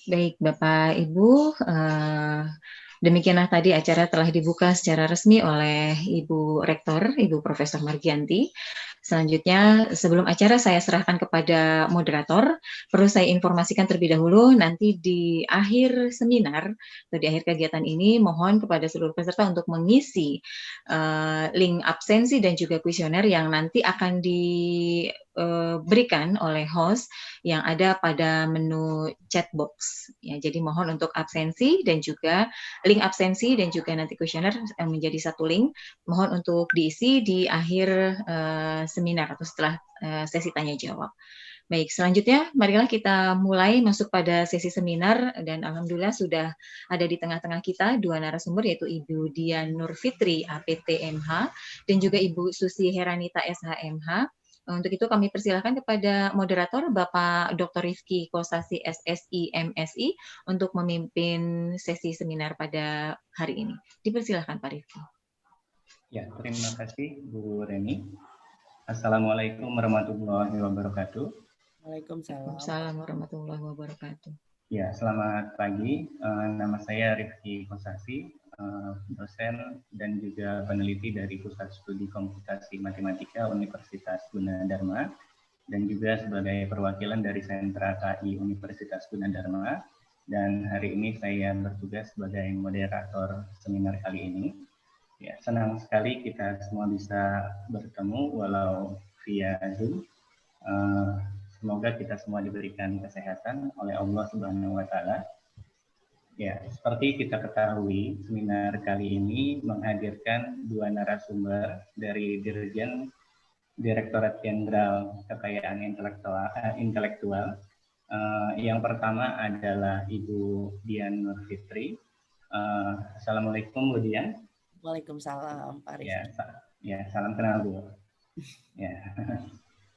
Baik, Bapak Ibu, demikianlah tadi acara telah dibuka secara resmi oleh Ibu Rektor, Ibu Profesor Margianti. Selanjutnya, sebelum acara saya serahkan kepada moderator, perlu saya informasikan terlebih dahulu, nanti di akhir seminar atau di akhir kegiatan ini, mohon kepada seluruh peserta untuk mengisi link absensi dan juga kuesioner yang nanti akan diberikan oleh host yang ada pada menu chat box. Ya, jadi mohon untuk absensi dan juga link absensi dan juga nanti kuesioner menjadi satu link. Mohon untuk diisi di akhir seminar atau setelah sesi tanya jawab. Baik, selanjutnya marilah kita mulai masuk pada sesi seminar dan alhamdulillah sudah ada di tengah-tengah kita dua narasumber yaitu Ibu Dian Nurfitri APTMH dan juga Ibu Susi Heranita SHMH. Untuk itu kami persilahkan kepada moderator Bapak Dr. Rifki Kosasi SSI MSI untuk memimpin sesi seminar pada hari ini. Dipersilahkan Pak Rifki. Ya, terima kasih Bu Reni. Assalamualaikum warahmatullahi wabarakatuh. Waalaikumsalam warahmatullahi wabarakatuh. Ya, selamat pagi. Nama saya Rifki Kosasi, dosen dan juga peneliti dari Pusat Studi Komputasi Matematika Universitas Gunadarma dan juga sebagai perwakilan dari Sentra KI Universitas Gunadarma. Dan hari ini saya bertugas sebagai moderator seminar kali ini. Ya, senang sekali kita semua bisa bertemu walau via Zoom. Semoga kita semua diberikan kesehatan oleh Allah Subhanahu wa Ta'ala. Ya, seperti kita ketahui, seminar kali ini menghadirkan dua narasumber dari Dirjen Direktorat Jenderal Kekayaan Intelektual. Yang pertama adalah Ibu Dian Nurfitri. Assalamualaikum Bu Dian. Waalaikumsalam Pak Rifki. Ya, salam kenal Bu. Ya.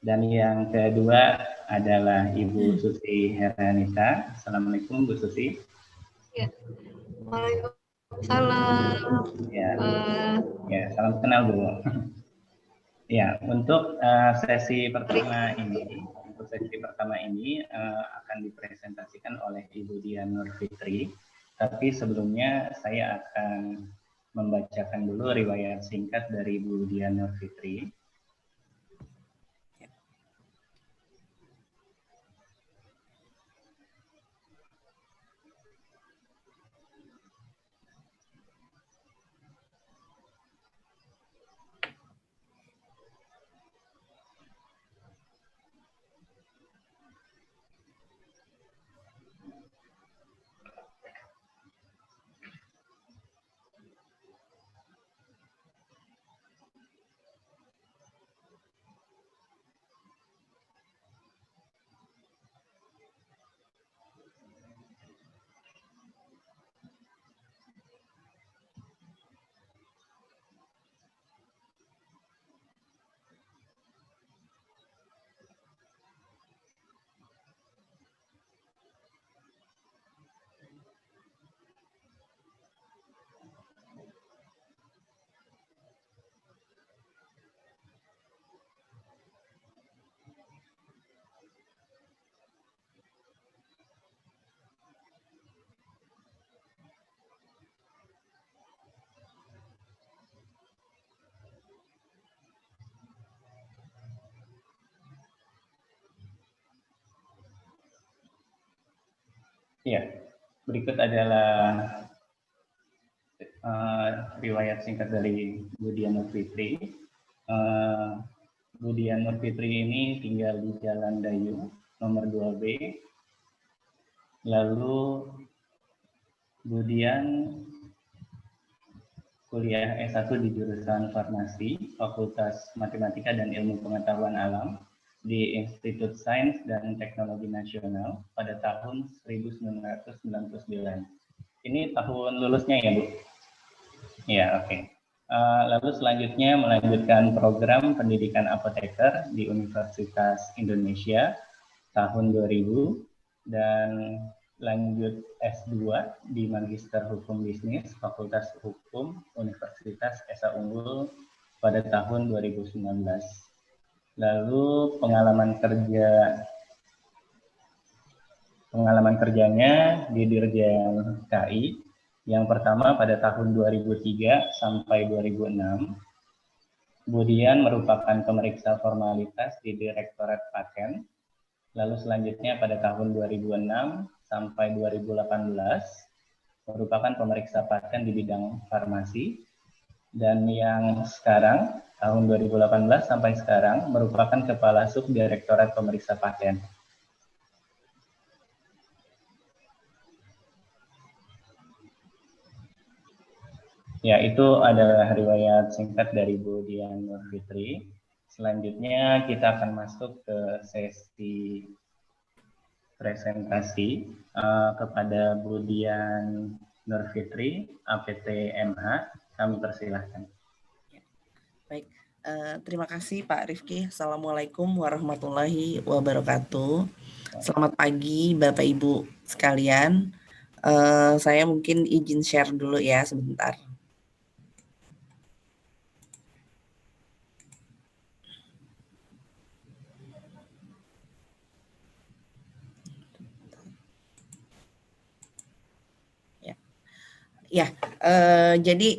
Dan yang kedua adalah Ibu Susi Heranita. Assalamualaikum Bu Susi. Ya. Waalaikumsalam. Ya, salam kenal Bu. Ya, untuk sesi pertama ini akan dipresentasikan oleh Ibu Dian Nurfitri. Tapi sebelumnya saya akan membacakan dulu riwayat singkat dari Ibu Dian Nurfitri. Ya, berikut adalah riwayat singkat dari Bu Dian Nurfitri. Bu Dian Nurfitri ini tinggal di Jalan Dayu, nomor 2B. Lalu Bu Dian kuliah S1 di jurusan Farmasi, Fakultas Matematika dan Ilmu Pengetahuan Alam di Institut Sains dan Teknologi Nasional pada tahun 1999. Ini tahun lulusnya ya, Bu? Ya, oke. Lalu selanjutnya melanjutkan program pendidikan apoteker di Universitas Indonesia tahun 2000 dan lanjut S2 di Magister Hukum Bisnis Fakultas Hukum Universitas Esa Unggul pada tahun 2019. Lalu pengalaman kerja Pengalaman kerjanya di Dirjen KI, yang pertama pada tahun 2003 sampai 2006, kemudian merupakan pemeriksa formalitas di Direktorat Paten, lalu selanjutnya pada tahun 2006 sampai 2018, merupakan pemeriksa paten di bidang farmasi, dan yang sekarang, tahun 2018 sampai sekarang, merupakan Kepala Subdirektorat Pemeriksa Paten. Ya, itu adalah riwayat singkat dari Bu Dian Nur Fitri. Selanjutnya kita akan masuk ke sesi presentasi kepada Bu Dian Nur Fitri, APT MH. Kami persilahkan. Baik, terima kasih Pak Rifki. Assalamualaikum warahmatullahi wabarakatuh. Selamat pagi Bapak Ibu sekalian. Saya mungkin izin share dulu ya sebentar. Jadi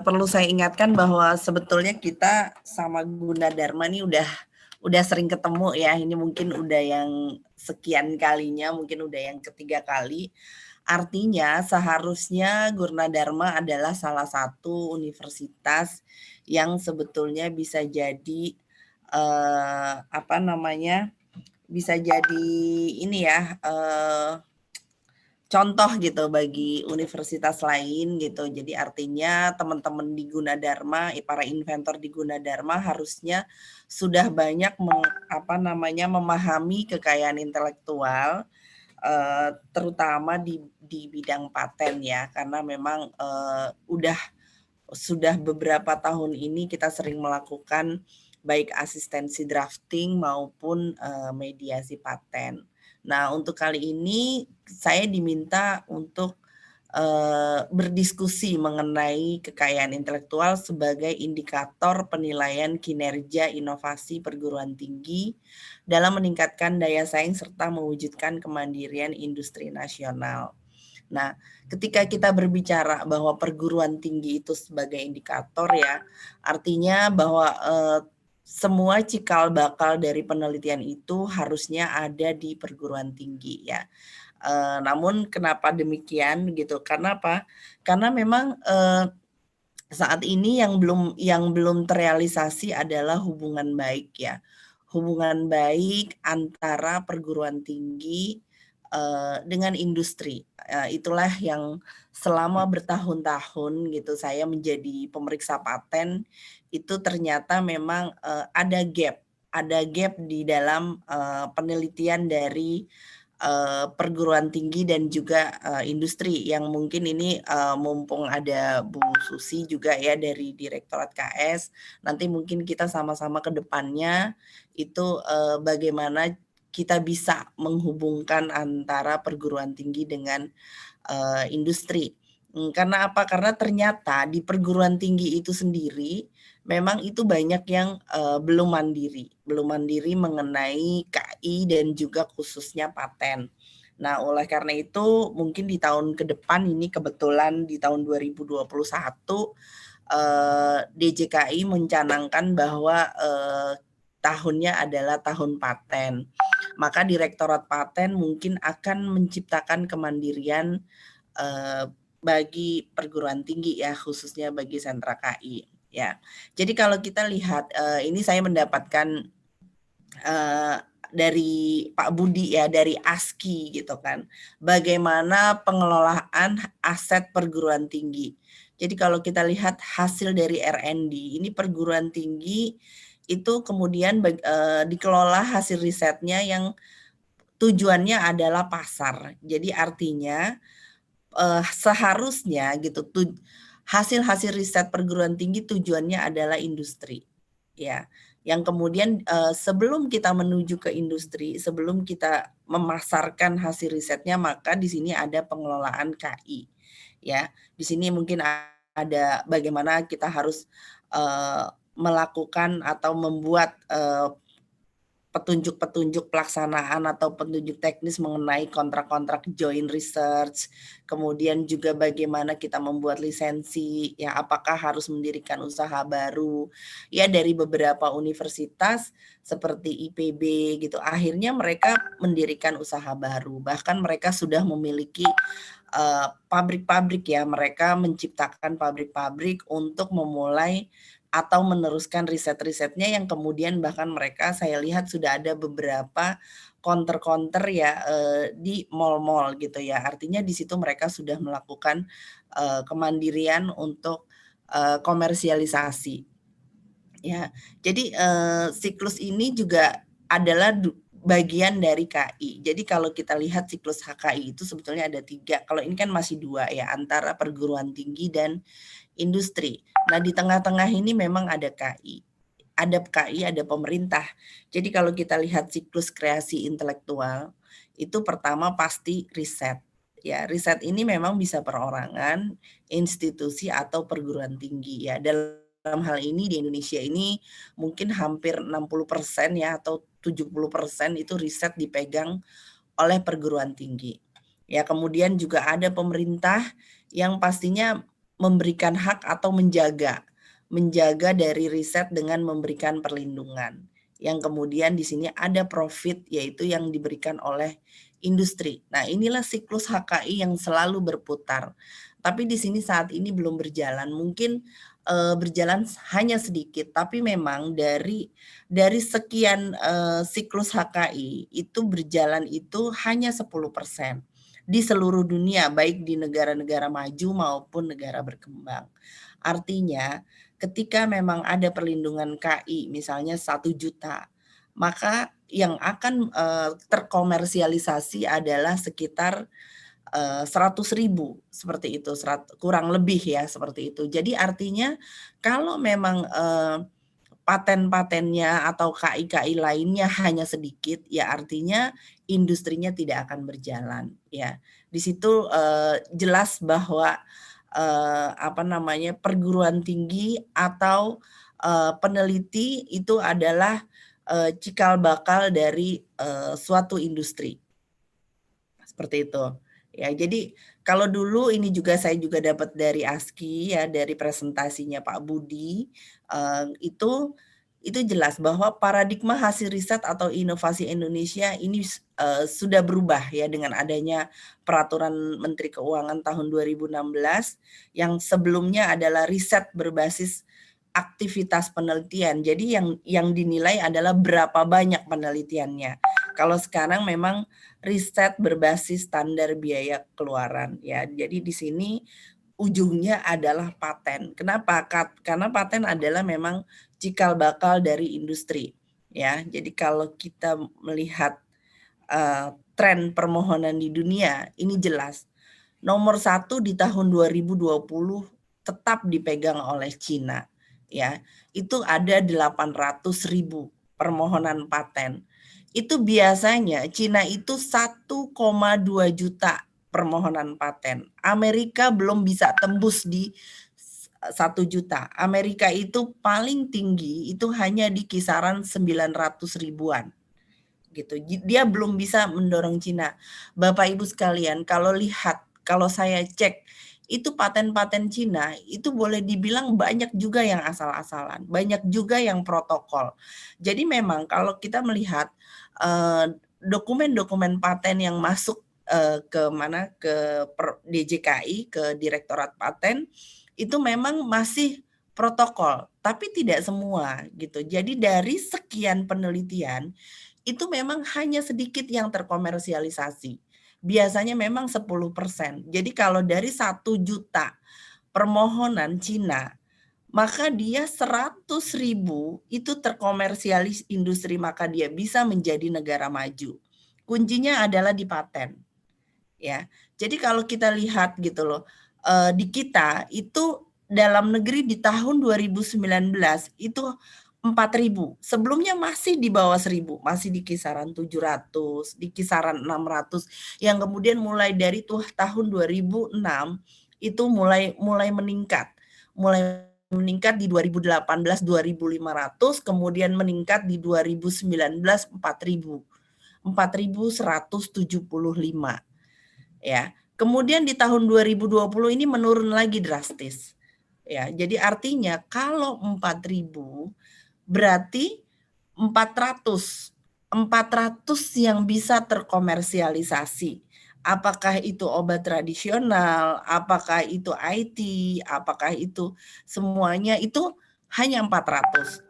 perlu saya ingatkan bahwa sebetulnya kita sama Gunadarma ini udah sering ketemu ya. Ini mungkin udah yang sekian kalinya, mungkin udah yang ketiga kali. Artinya seharusnya Gunadarma adalah salah satu universitas yang sebetulnya bisa jadi bisa jadi ini ya. Contoh gitu bagi universitas lain gitu. Jadi artinya teman-teman di Gunadarma, para inventor di Gunadarma harusnya sudah banyak memahami kekayaan intelektual, terutama di bidang paten ya, karena memang sudah beberapa tahun ini kita sering melakukan baik asistensi drafting maupun mediasi paten. Nah, untuk kali ini saya diminta untuk berdiskusi mengenai kekayaan intelektual sebagai indikator penilaian kinerja inovasi perguruan tinggi dalam meningkatkan daya saing serta mewujudkan kemandirian industri nasional. Nah, ketika kita berbicara bahwa perguruan tinggi itu sebagai indikator ya, artinya bahwa semua cikal bakal dari penelitian itu harusnya ada di perguruan tinggi ya. Namun kenapa demikian gitu? Karena apa? Karena memang saat ini yang belum terrealisasi adalah hubungan baik ya. Hubungan baik antara perguruan tinggi dengan industri. Itulah yang selama bertahun-tahun gitu saya menjadi pemeriksa paten itu ternyata memang ada gap di dalam penelitian dari perguruan tinggi dan juga industri yang mungkin ini mumpung ada Bu Susi juga ya dari Direktorat KS, nanti mungkin kita sama-sama ke depannya itu bagaimana kita bisa menghubungkan antara perguruan tinggi dengan industri. Karena apa? Karena ternyata di perguruan tinggi itu sendiri memang itu banyak yang belum mandiri mengenai KI dan juga khususnya paten. Nah, oleh karena itu mungkin di tahun ke depan ini kebetulan di tahun 2021 DJKI mencanangkan bahwa tahunnya adalah tahun paten. Maka Direktorat Paten mungkin akan menciptakan kemandirian bagi perguruan tinggi ya, khususnya bagi sentra KI ya. Jadi kalau kita lihat ini saya mendapatkan dari Pak Budi ya, dari ASKI gitu kan. Bagaimana pengelolaan aset perguruan tinggi. Jadi kalau kita lihat hasil dari R&D, ini perguruan tinggi itu kemudian dikelola hasil risetnya yang tujuannya adalah pasar. Jadi artinya seharusnya gitu hasil-hasil riset perguruan tinggi tujuannya adalah industri ya, yang kemudian sebelum kita menuju ke industri, sebelum kita memasarkan hasil risetnya, maka di sini ada pengelolaan KI ya. Di sini mungkin ada bagaimana kita harus melakukan atau membuat petunjuk-petunjuk pelaksanaan atau petunjuk teknis mengenai kontrak-kontrak joint research, kemudian juga bagaimana kita membuat lisensi, ya apakah harus mendirikan usaha baru, ya dari beberapa universitas seperti IPB gitu. Akhirnya mereka mendirikan usaha baru, bahkan mereka sudah memiliki pabrik-pabrik ya, mereka menciptakan pabrik-pabrik untuk memulai atau meneruskan riset-risetnya yang kemudian bahkan mereka saya lihat sudah ada beberapa counter-counter ya di mall-mall gitu ya. Artinya di situ mereka sudah melakukan kemandirian untuk komersialisasi. Ya, jadi siklus ini juga adalah bagian dari KI. Jadi kalau kita lihat siklus HKI itu sebetulnya ada 3. Kalau ini kan masih 2 ya, antara perguruan tinggi dan industri. Nah, di tengah-tengah ini memang ada KI. Ada KI, ada pemerintah. Jadi kalau kita lihat siklus kreasi intelektual, itu pertama pasti riset. Ya, riset ini memang bisa perorangan, institusi atau perguruan tinggi ya. Dalam hal ini di Indonesia ini mungkin hampir 60% ya atau 70% itu riset dipegang oleh perguruan tinggi. Ya, kemudian juga ada pemerintah yang pastinya memberikan hak atau menjaga dari riset dengan memberikan perlindungan. Yang kemudian di sini ada profit yaitu yang diberikan oleh industri. Nah, inilah siklus HKI yang selalu berputar. Tapi di sini saat ini belum berjalan. Mungkin berjalan hanya sedikit, tapi memang dari sekian siklus HKI itu berjalan itu hanya 10% di seluruh dunia, baik di negara-negara maju maupun negara berkembang. Artinya, ketika memang ada perlindungan KI, misalnya 1 juta, maka yang akan terkomersialisasi adalah sekitar 100.000 seperti itu, kurang lebih ya seperti itu. Jadi artinya kalau memang paten-patennya atau KI-KI lainnya hanya sedikit, ya artinya industrinya tidak akan berjalan. Ya, di situ jelas bahwa perguruan tinggi atau peneliti itu adalah cikal bakal dari suatu industri. Seperti itu. Ya, jadi kalau dulu ini juga saya juga dapat dari ASKI ya, dari presentasinya Pak Budi, itu jelas bahwa paradigma hasil riset atau inovasi Indonesia ini sudah berubah ya dengan adanya peraturan Menteri Keuangan tahun 2016 yang sebelumnya adalah riset berbasis aktivitas penelitian. Jadi yang dinilai adalah berapa banyak penelitiannya. Kalau sekarang memang riset berbasis standar biaya keluaran ya. Jadi di sini ujungnya adalah paten. Kenapa? Karena paten adalah memang cikal bakal dari industri ya. Jadi kalau kita melihat tren permohonan di dunia ini jelas. Nomor 1 di tahun 2020 tetap dipegang oleh Cina ya. Itu ada 800.000 permohonan paten. Itu biasanya Cina itu 1,2 juta permohonan paten. Amerika belum bisa tembus di 1 juta. Amerika itu paling tinggi itu hanya di kisaran 900 ribuan. Gitu. Dia belum bisa mendorong Cina. Bapak Ibu sekalian, kalau saya cek itu paten-paten Cina itu boleh dibilang banyak juga yang asal-asalan, banyak juga yang protokol. Jadi memang kalau kita melihat dokumen-dokumen paten yang masuk ke DJKI, ke Direktorat Paten, itu memang masih protokol, tapi tidak semua gitu. Jadi dari sekian penelitian itu memang hanya sedikit yang terkomersialisasi. Biasanya memang 10%. Jadi kalau dari 1 juta permohonan Cina, maka dia 100.000 itu terkomersialis industri, maka dia bisa menjadi negara maju. Kuncinya adalah di paten. Ya. Jadi kalau kita lihat gitu loh, di kita itu dalam negeri di tahun 2019 itu 4.000. Sebelumnya masih di bawah 1.000, masih di kisaran 700, di kisaran 600. Yang kemudian mulai dari tahun 2006 itu mulai meningkat. Mulai meningkat di 2018 2.500, kemudian meningkat di 2019 4.000. 4.175 ya. Kemudian di tahun 2020 ini menurun lagi drastis. Ya, jadi artinya kalau 4.000 berarti 400 yang bisa terkomersialisasi. Apakah itu obat tradisional, apakah itu IT, apakah itu semuanya itu hanya 400.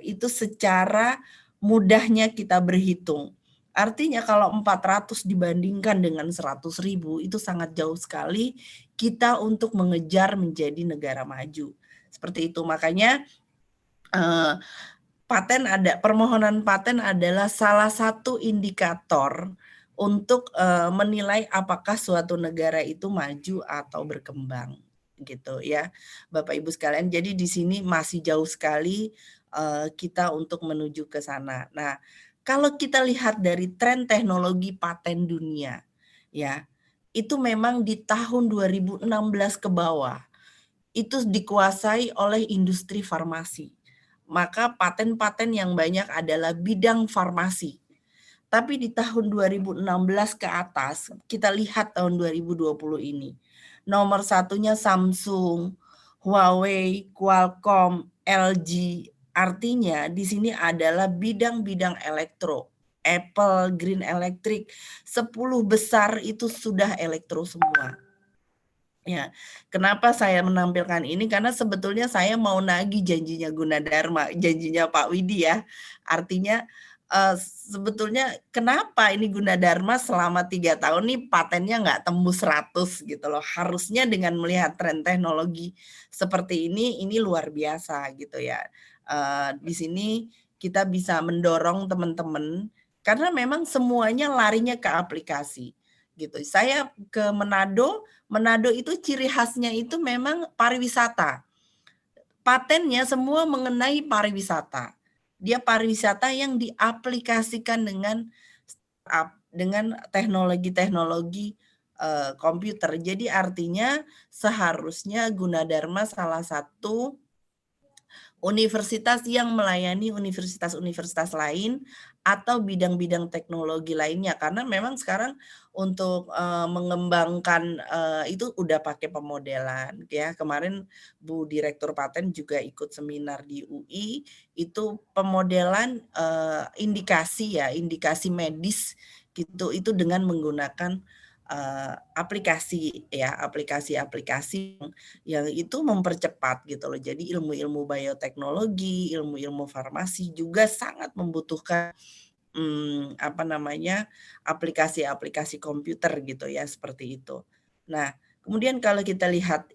Itu secara mudahnya kita berhitung. Artinya kalau 400 dibandingkan dengan 100.000 itu sangat jauh sekali kita untuk mengejar menjadi negara maju. Seperti itu, makanya permohonan paten adalah salah satu indikator untuk menilai apakah suatu negara itu maju atau berkembang, gitu ya, Bapak Ibu sekalian. Jadi di sini masih jauh sekali kita untuk menuju ke sana. Nah, kalau kita lihat dari tren teknologi paten dunia, ya, itu memang di tahun 2016 ke bawah itu dikuasai oleh industri farmasi. Maka paten-paten yang banyak adalah bidang farmasi. Tapi di tahun 2016 ke atas, kita lihat tahun 2020 ini. Nomor satunya Samsung, Huawei, Qualcomm, LG. Artinya di sini adalah bidang-bidang elektro. Apple, Green Electric, 10 besar itu sudah elektro semua. Ya, kenapa saya menampilkan ini? Karena sebetulnya saya mau nagih janjinya Gunadarma, janjinya Pak Widi ya. Artinya sebetulnya kenapa ini Gunadarma selama 3 tahun nih patennya nggak tembus 100 gitu loh. Harusnya dengan melihat tren teknologi seperti ini luar biasa gitu ya. Di sini kita bisa mendorong teman-teman karena memang semuanya larinya ke aplikasi gitu. Saya ke Manado itu ciri khasnya itu memang pariwisata. Patennya semua mengenai pariwisata. Dia pariwisata yang diaplikasikan dengan teknologi-teknologi komputer. Jadi artinya seharusnya Gunadarma salah satu universitas yang melayani universitas-universitas lain atau bidang-bidang teknologi lainnya, karena memang sekarang untuk mengembangkan itu udah pakai pemodelan ya. Kemarin Bu Direktur Paten juga ikut seminar di UI, itu pemodelan indikasi medis gitu, itu dengan menggunakan aplikasi yang itu mempercepat gitu loh. Jadi ilmu-ilmu bioteknologi, ilmu-ilmu farmasi juga sangat membutuhkan aplikasi-aplikasi komputer gitu ya, seperti itu. Nah, kemudian kalau kita lihat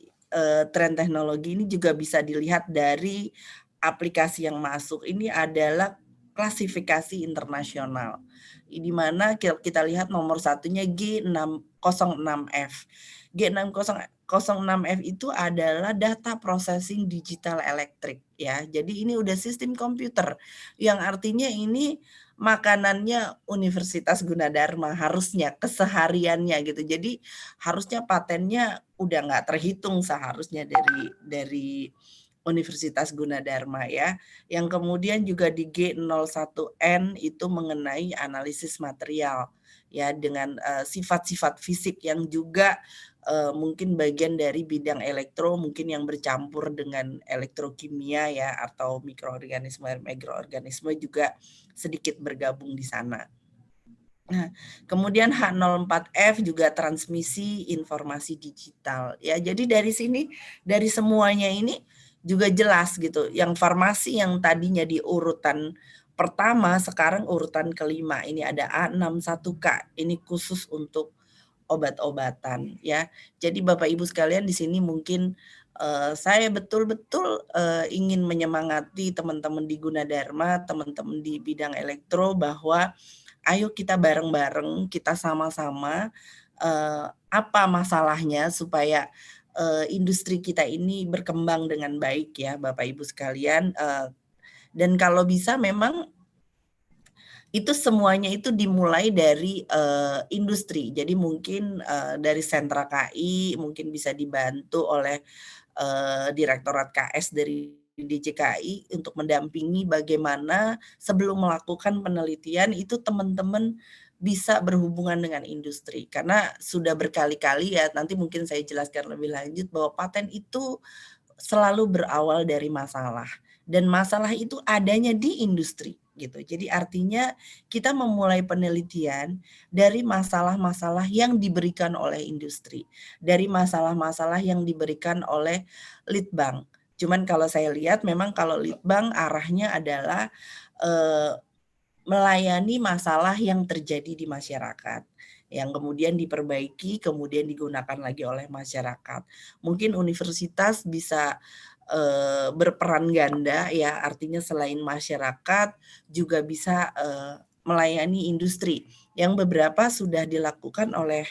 tren teknologi ini juga bisa dilihat dari aplikasi yang masuk. Ini adalah klasifikasi internasional, di mana kita lihat nomor satunya G606F. G606F itu adalah data processing digital elektrik ya. Jadi ini udah sistem komputer, yang artinya ini makanannya Universitas Gunadarma harusnya, kesehariannya gitu. Jadi harusnya patennya udah nggak terhitung seharusnya dari Universitas Gunadarma ya. Yang kemudian juga di G01N itu mengenai analisis material ya, dengan sifat-sifat fisik yang juga mungkin bagian dari bidang elektro, mungkin yang bercampur dengan elektrokimia ya, atau mikroorganisme juga sedikit bergabung di sana. Nah, kemudian H04F juga transmisi informasi digital ya. Jadi dari sini, dari semuanya ini juga jelas gitu. Yang farmasi yang tadinya di urutan pertama sekarang urutan kelima. Ini ada A61K. Ini khusus untuk obat-obatan ya. Jadi Bapak Ibu sekalian di sini mungkin saya betul-betul ingin menyemangati teman-teman di Gunadarma, teman-teman di bidang elektro, bahwa ayo kita bareng-bareng, kita sama-sama apa masalahnya supaya industri kita ini berkembang dengan baik ya Bapak Ibu sekalian. Dan kalau bisa memang itu semuanya itu dimulai dari industri. Jadi mungkin dari sentra KI mungkin bisa dibantu oleh Direktorat KS dari DJKI untuk mendampingi bagaimana sebelum melakukan penelitian itu teman-teman bisa berhubungan dengan industri. Karena sudah berkali-kali ya, nanti mungkin saya jelaskan lebih lanjut bahwa paten itu selalu berawal dari masalah. Dan masalah itu adanya di industri gitu. Jadi artinya kita memulai penelitian dari masalah-masalah yang diberikan oleh industri, dari masalah-masalah yang diberikan oleh Litbang. Cuman kalau saya lihat memang kalau Litbang arahnya adalah melayani masalah yang terjadi di masyarakat, yang kemudian diperbaiki, kemudian digunakan lagi oleh masyarakat. Mungkin universitas bisa berperan ganda ya, artinya selain masyarakat juga bisa melayani industri yang beberapa sudah dilakukan oleh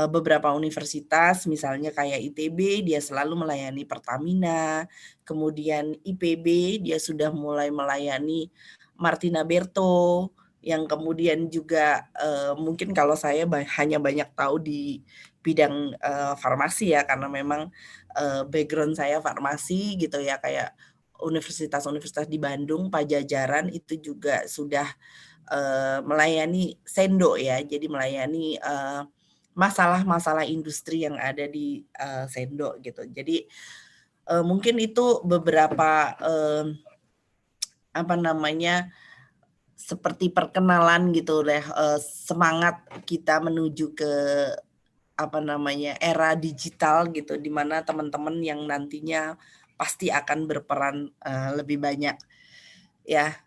beberapa universitas, misalnya kayak ITB dia selalu melayani Pertamina, kemudian IPB dia sudah mulai melayani Martina Berto, yang kemudian juga mungkin kalau saya hanya banyak tahu di bidang farmasi ya, karena memang background saya farmasi gitu ya, kayak universitas-universitas di Bandung, Pajajaran itu juga sudah melayani Sendo ya, jadi melayani masalah-masalah industri yang ada di Sendo gitu. Jadi mungkin itu beberapa seperti perkenalan gitu deh, semangat kita menuju ke era digital gitu, di mana teman-teman yang nantinya pasti akan berperan lebih banyak ya.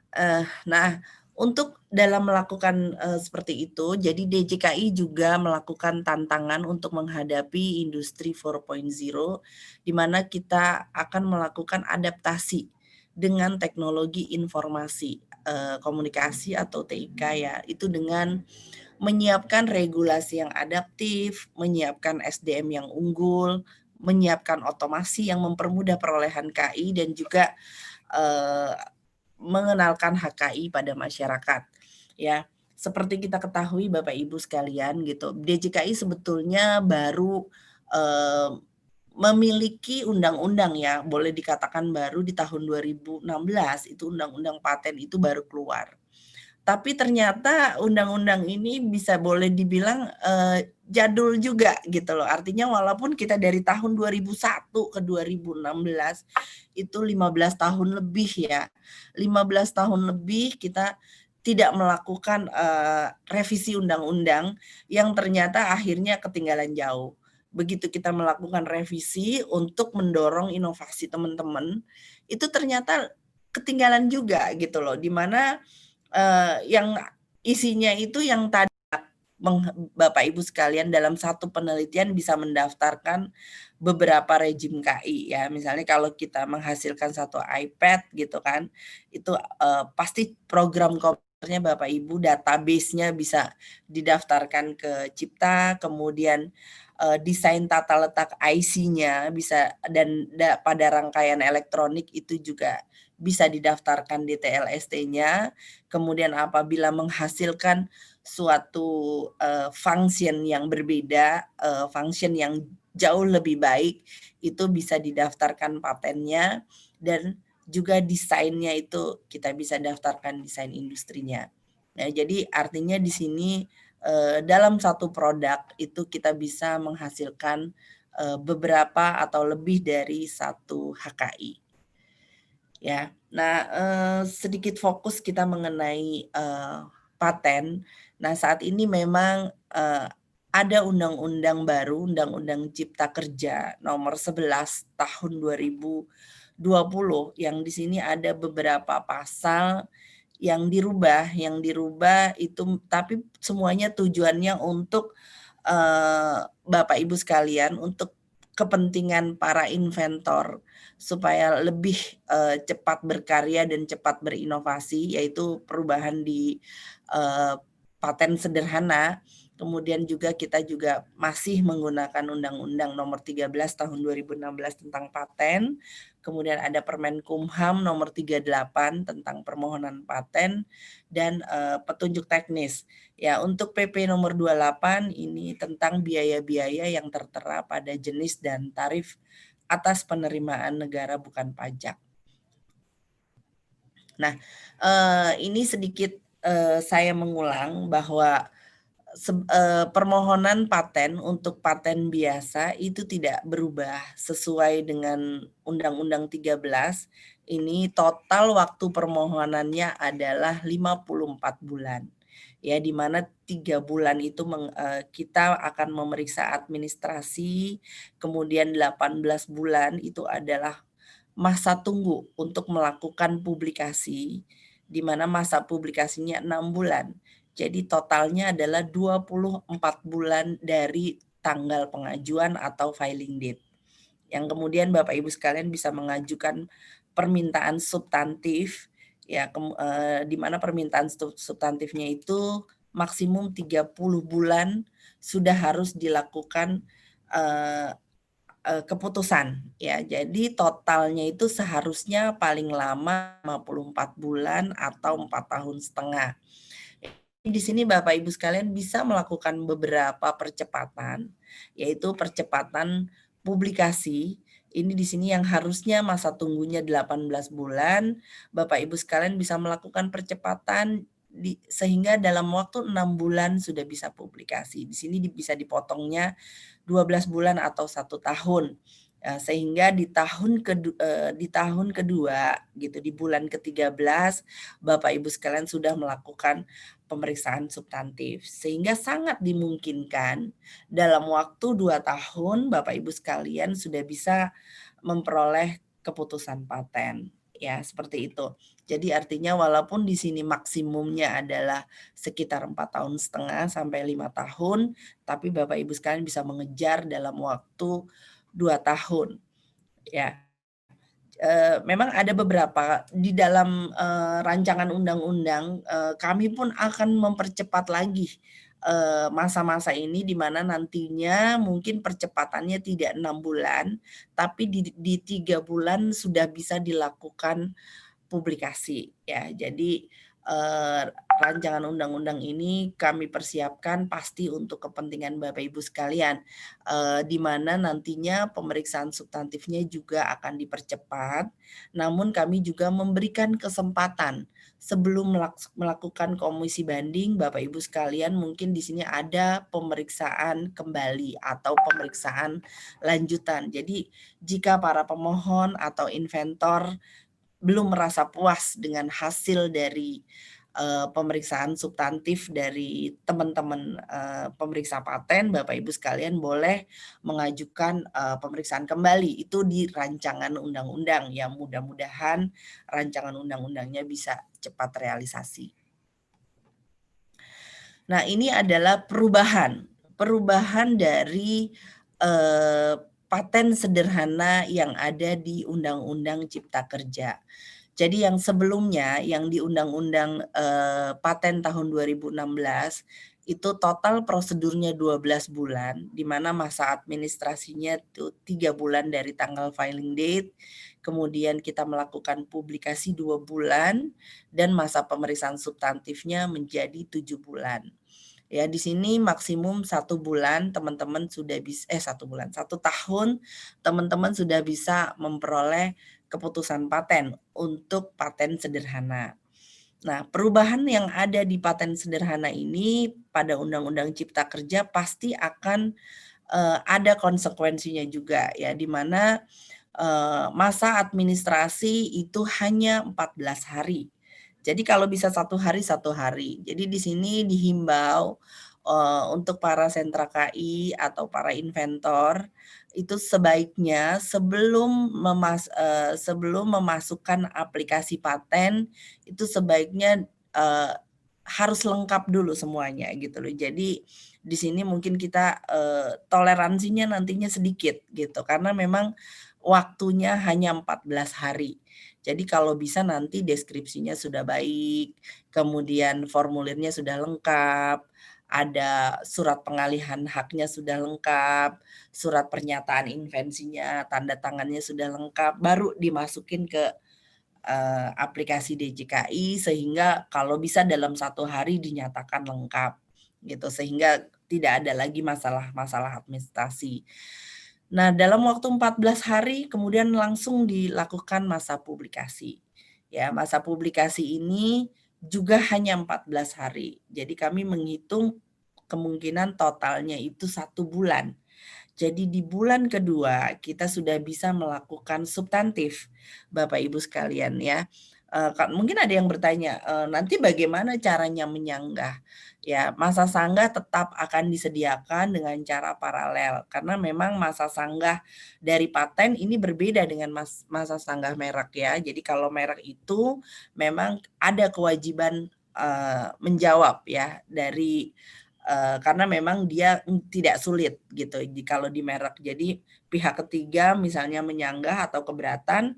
Nah, untuk dalam melakukan seperti itu, jadi DJKI juga melakukan tantangan untuk menghadapi industri 4.0, di mana kita akan melakukan adaptasi dengan teknologi informasi komunikasi atau TIK ya, itu dengan menyiapkan regulasi yang adaptif, menyiapkan SDM yang unggul, menyiapkan otomasi yang mempermudah perolehan KI dan juga mengenalkan HKI pada masyarakat. Ya, seperti kita ketahui Bapak Ibu sekalian gitu, DJKI sebetulnya baru memiliki undang-undang ya, boleh dikatakan baru di tahun 2016 itu undang-undang paten itu baru keluar. Tapi ternyata undang-undang ini bisa boleh dibilang jadul juga gitu loh. Artinya walaupun kita dari tahun 2001 ke 2016 itu 15 tahun lebih ya. 15 tahun lebih kita tidak melakukan revisi undang-undang yang ternyata akhirnya ketinggalan jauh. Begitu kita melakukan revisi untuk mendorong inovasi teman-teman, itu ternyata ketinggalan juga gitu loh. Di mana yang isinya itu yang tadi Bapak Ibu sekalian dalam satu penelitian bisa mendaftarkan beberapa rejim KI ya. Misalnya kalau kita menghasilkan satu iPad gitu kan, itu pasti program komputernya Bapak Ibu, database-nya bisa didaftarkan ke Cipta, kemudian desain tata letak IC-nya bisa, dan pada rangkaian elektronik itu juga bisa didaftarkan di TLST-nya. Kemudian apabila menghasilkan suatu function yang berbeda, function yang jauh lebih baik, itu bisa didaftarkan patennya, dan juga desainnya itu kita bisa daftarkan desain industrinya. Nah, jadi artinya di sini dalam satu produk itu kita bisa menghasilkan beberapa atau lebih dari satu HKI. Ya, nah sedikit fokus kita mengenai paten. Nah, saat ini memang ada undang-undang baru, Undang-Undang Cipta Kerja nomor 11 tahun 2020 yang di sini ada beberapa pasal yang dirubah itu, tapi semuanya tujuannya untuk Bapak Ibu sekalian, untuk kepentingan para inventor supaya lebih cepat berkarya dan cepat berinovasi, yaitu perubahan di paten sederhana. Kemudian juga kita juga masih menggunakan Undang-Undang nomor 13 tahun 2016 tentang paten. Kemudian ada Permenkumham nomor 38 tentang permohonan paten dan petunjuk teknis. Ya, untuk PP nomor 28 ini tentang biaya-biaya yang tertera pada jenis dan tarif atas penerimaan negara bukan pajak. Nah, ini sedikit saya mengulang bahwa permohonan paten untuk paten biasa itu tidak berubah sesuai dengan Undang-Undang 13. Ini total waktu permohonannya adalah 54 bulan. Ya, di mana 3 bulan itu kita akan memeriksa administrasi, kemudian 18 bulan itu adalah masa tunggu untuk melakukan publikasi, di mana masa publikasinya 6 bulan. Jadi totalnya adalah 24 bulan dari tanggal pengajuan atau filing date. Yang kemudian Bapak Ibu sekalian bisa mengajukan permintaan substantif, ya, di mana permintaan substantifnya itu maksimum 30 bulan sudah harus dilakukan keputusan, ya. Jadi totalnya itu seharusnya paling lama 54 bulan atau 4,5 tahun. Di sini Bapak Ibu sekalian bisa melakukan beberapa percepatan, yaitu percepatan publikasi. Ini di sini yang harusnya masa tunggunya 18 bulan, Bapak Ibu sekalian bisa melakukan percepatan sehingga dalam waktu 6 bulan sudah bisa publikasi. Di sini bisa dipotongnya 12 bulan atau 1 tahun. Sehingga di tahun kedua gitu, di bulan ke-13 Bapak Ibu sekalian sudah melakukan pemeriksaan substantif, sehingga sangat dimungkinkan dalam waktu 2 tahun Bapak Ibu sekalian sudah bisa memperoleh keputusan paten, ya, seperti itu. Jadi artinya walaupun di sini maksimumnya adalah sekitar 4,5 tahun sampai 5 tahun, tapi Bapak Ibu sekalian bisa mengejar dalam waktu 2 tahun, ya. Memang ada beberapa di dalam rancangan undang-undang, kami pun akan mempercepat lagi masa-masa ini, di mana nantinya mungkin percepatannya tidak 6 bulan, tapi di 3 bulan sudah bisa dilakukan publikasi, ya. Jadi rancangan undang-undang ini kami persiapkan pasti untuk kepentingan Bapak Ibu sekalian, di mana nantinya pemeriksaan substantifnya juga akan dipercepat, namun kami juga memberikan kesempatan sebelum melakukan komisi banding, Bapak Ibu sekalian mungkin di sini ada pemeriksaan kembali atau pemeriksaan lanjutan. Jadi jika para pemohon atau inventor belum merasa puas dengan hasil dari pemeriksaan substantif dari teman-teman pemeriksa paten, Bapak Ibu sekalian boleh mengajukan pemeriksaan kembali. Itu di rancangan undang-undang, yang mudah-mudahan rancangan undang-undangnya bisa cepat realisasi. Nah, ini adalah perubahan dari paten sederhana yang ada di Undang-Undang Cipta Kerja. Jadi yang sebelumnya, yang di Undang-Undang Paten tahun 2016, itu total prosedurnya 12 bulan, di mana masa administrasinya itu 3 bulan dari tanggal filing date, kemudian kita melakukan publikasi 2 bulan, dan masa pemeriksaan substantifnya menjadi 7 bulan. Ya, di sini maksimum 1 bulan teman-teman sudah bisa 1 bulan, 1 tahun teman-teman sudah bisa memperoleh keputusan paten untuk paten sederhana. Nah, perubahan yang ada di paten sederhana ini pada Undang-Undang Cipta Kerja pasti akan ada konsekuensinya juga, ya, di mana masa administrasi itu hanya 14 hari. Jadi kalau bisa 1 hari, 1 hari. Jadi di sini dihimbau untuk para sentra KI atau para inventor itu sebaiknya sebelum memasukkan aplikasi paten itu sebaiknya harus lengkap dulu semuanya gitu loh. Jadi di sini mungkin kita toleransinya nantinya sedikit gitu, karena memang waktunya hanya 14 hari. Jadi kalau bisa nanti deskripsinya sudah baik, kemudian formulirnya sudah lengkap, ada surat pengalihan haknya sudah lengkap, surat pernyataan invensinya, tanda tangannya sudah lengkap, baru dimasukin ke aplikasi DJKI, sehingga kalau bisa dalam 1 hari dinyatakan lengkap gitu, sehingga tidak ada lagi masalah-masalah administrasi. Nah, dalam waktu 14 hari kemudian langsung dilakukan masa publikasi. Ya, masa publikasi ini juga hanya 14 hari. Jadi kami menghitung kemungkinan totalnya itu 1 bulan. Jadi di bulan kedua kita sudah bisa melakukan substantif, Bapak Ibu sekalian ya. Mungkin ada yang bertanya, nanti bagaimana caranya menyanggah? Ya, masa sanggah tetap akan disediakan dengan cara paralel karena memang masa sanggah dari paten ini berbeda dengan masa sanggah merek ya. Jadi kalau merek itu memang ada kewajiban menjawab ya dari karena memang dia tidak sulit gitu kalau di merek. Jadi pihak ketiga misalnya menyanggah atau keberatan,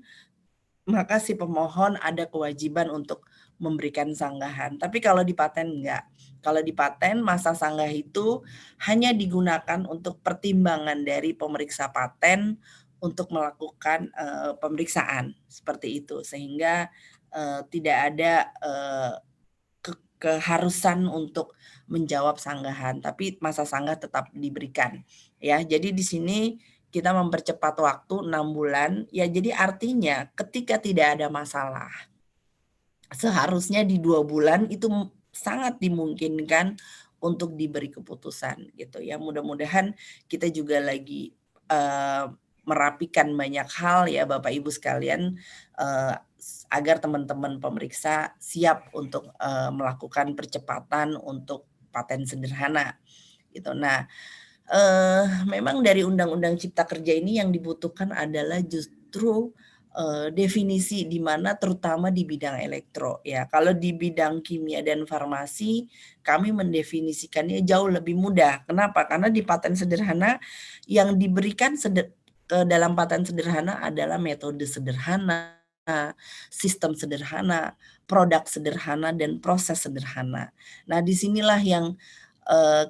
maka si pemohon ada kewajiban untuk memberikan sanggahan. Tapi kalau di paten enggak. Kalau di paten masa sanggah itu hanya digunakan untuk pertimbangan dari pemeriksa paten untuk melakukan pemeriksaan seperti itu, sehingga tidak ada keharusan untuk menjawab sanggahan, tapi masa sanggah tetap diberikan. Ya, jadi di sini kita mempercepat waktu 6 bulan. Ya, jadi artinya ketika tidak ada masalah, seharusnya di 2 bulan itu sangat dimungkinkan untuk diberi keputusan gitu ya. Mudah-mudahan kita juga lagi merapikan banyak hal ya Bapak Ibu sekalian, agar teman-teman pemeriksa siap untuk melakukan percepatan untuk paten sederhana gitu. Nah, memang dari Undang-Undang Cipta Kerja ini yang dibutuhkan adalah justru definisi di mana terutama di bidang elektro ya. Kalau di bidang kimia dan farmasi kami mendefinisikannya jauh lebih mudah. Kenapa? Karena di paten sederhana yang diberikan dalam paten sederhana adalah metode sederhana, sistem sederhana, produk sederhana, dan proses sederhana. Nah, disinilah yang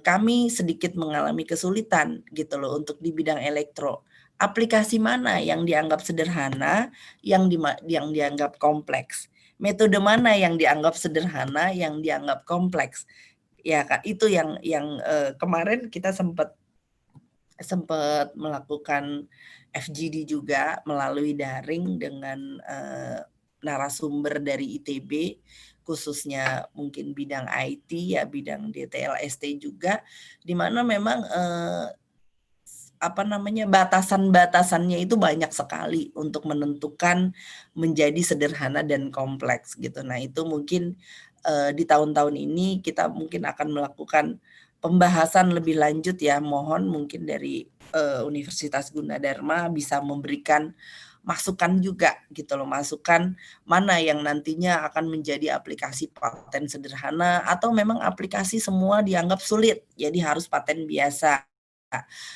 kami sedikit mengalami kesulitan gitu loh untuk di bidang elektro. Aplikasi mana yang dianggap sederhana, yang dianggap kompleks? Metode mana yang dianggap sederhana, yang dianggap kompleks? Ya kan, itu yang kemarin kita sempat melakukan FGD juga melalui daring dengan narasumber dari ITB, khususnya mungkin bidang IT ya, bidang DTLST juga, di mana memang batasan-batasannya itu banyak sekali untuk menentukan menjadi sederhana dan kompleks gitu. Nah, itu mungkin di tahun-tahun ini kita mungkin akan melakukan pembahasan lebih lanjut ya. Mohon mungkin dari Universitas Gunadarma bisa memberikan masukan juga gitu loh, masukan mana yang nantinya akan menjadi aplikasi paten sederhana atau memang aplikasi semua dianggap sulit, jadi harus paten biasa.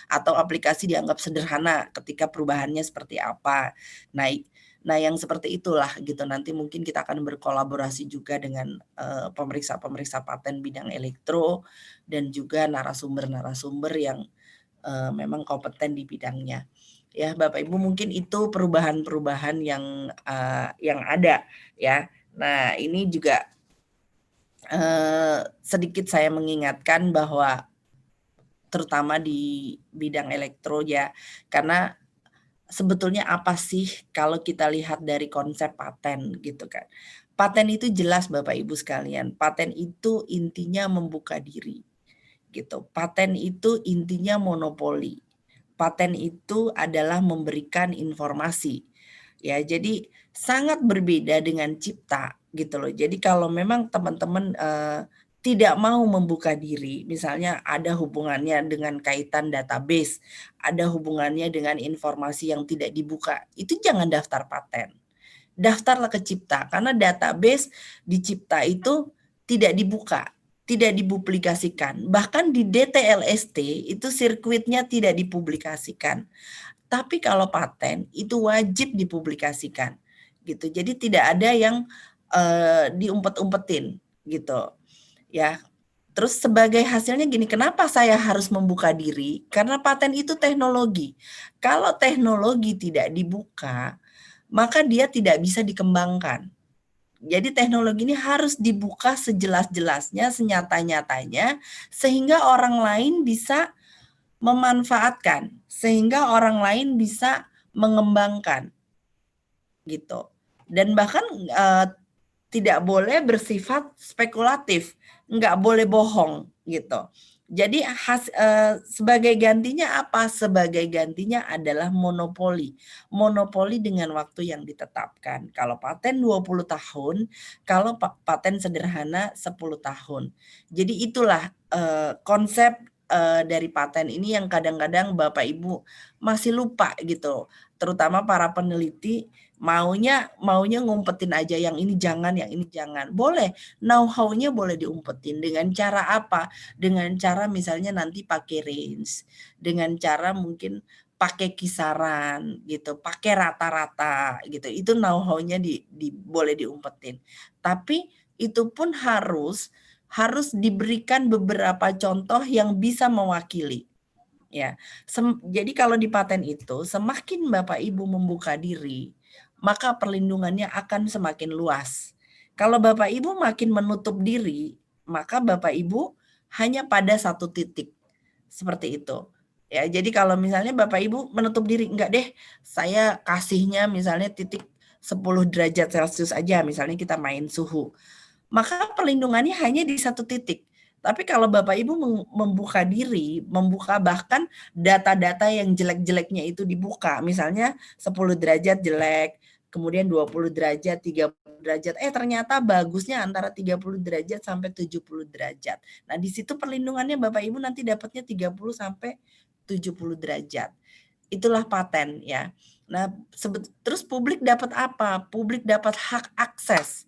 Atau aplikasi dianggap sederhana ketika perubahannya seperti apa. Nah, yang seperti itulah gitu. Nanti mungkin kita akan berkolaborasi juga dengan pemeriksa-pemeriksa paten bidang elektro dan juga narasumber-narasumber yang memang kompeten di bidangnya. Ya, Bapak Ibu, mungkin itu perubahan-perubahan yang ada ya. Nah, ini juga sedikit saya mengingatkan bahwa terutama di bidang elektro ya, karena sebetulnya apa sih kalau kita lihat dari konsep paten gitu kan. Paten itu jelas Bapak Ibu sekalian, paten itu intinya membuka diri gitu. Paten itu intinya monopoli. Paten itu adalah memberikan informasi. Ya, jadi sangat berbeda dengan cipta gitu loh. Jadi kalau memang teman-teman tidak mau membuka diri, misalnya ada hubungannya dengan kaitan database, ada hubungannya dengan informasi yang tidak dibuka, itu jangan daftar paten. Daftarlah ke Cipta, karena database di Cipta itu tidak dibuka, tidak dipublikasikan. Bahkan di DTLST itu sirkuitnya tidak dipublikasikan. Tapi kalau paten itu wajib dipublikasikan gitu. Jadi tidak ada yang diumpet-umpetin gitu. Ya. Terus sebagai hasilnya gini, kenapa saya harus membuka diri? Karena paten itu teknologi. Kalau teknologi tidak dibuka, maka dia tidak bisa dikembangkan. Jadi teknologi ini harus dibuka sejelas-jelasnya, senyata-nyatanya, sehingga orang lain bisa memanfaatkan sehingga orang lain bisa mengembangkan gitu. Dan bahkan tidak boleh bersifat spekulatif, nggak boleh bohong gitu. Jadi sebagai gantinya apa? Sebagai gantinya adalah monopoli. Monopoli dengan waktu yang ditetapkan. Kalau paten 20 tahun, kalau paten sederhana 10 tahun. Jadi itulah konsep dari paten ini yang kadang-kadang Bapak Ibu masih lupa gitu. Terutama para peneliti maunya ngumpetin aja yang ini jangan, yang ini jangan. Boleh, know-how-nya boleh diumpetin. Dengan cara apa? Dengan cara misalnya nanti pakai range, dengan cara mungkin pakai kisaran gitu, pakai rata-rata gitu. Itu know-how-nya boleh diumpetin. Tapi itu pun harus diberikan beberapa contoh yang bisa mewakili. Ya, jadi kalau di paten itu semakin Bapak Ibu membuka diri, maka perlindungannya akan semakin luas. Kalau Bapak Ibu makin menutup diri, maka Bapak Ibu hanya pada satu titik. Seperti itu. Ya, jadi kalau misalnya Bapak Ibu menutup diri, enggak deh, saya kasihnya misalnya titik 10 derajat Celcius aja, misalnya kita main suhu. Maka perlindungannya hanya di satu titik. Tapi kalau Bapak Ibu membuka diri, membuka bahkan data-data yang jelek-jeleknya itu dibuka, misalnya 10 derajat jelek, kemudian 20 derajat, 30 derajat, ternyata bagusnya antara 30 derajat sampai 70 derajat. Nah, di situ perlindungannya Bapak Ibu nanti dapatnya 30 sampai 70 derajat. Itulah paten ya. Nah, terus publik dapat apa? Publik dapat hak akses.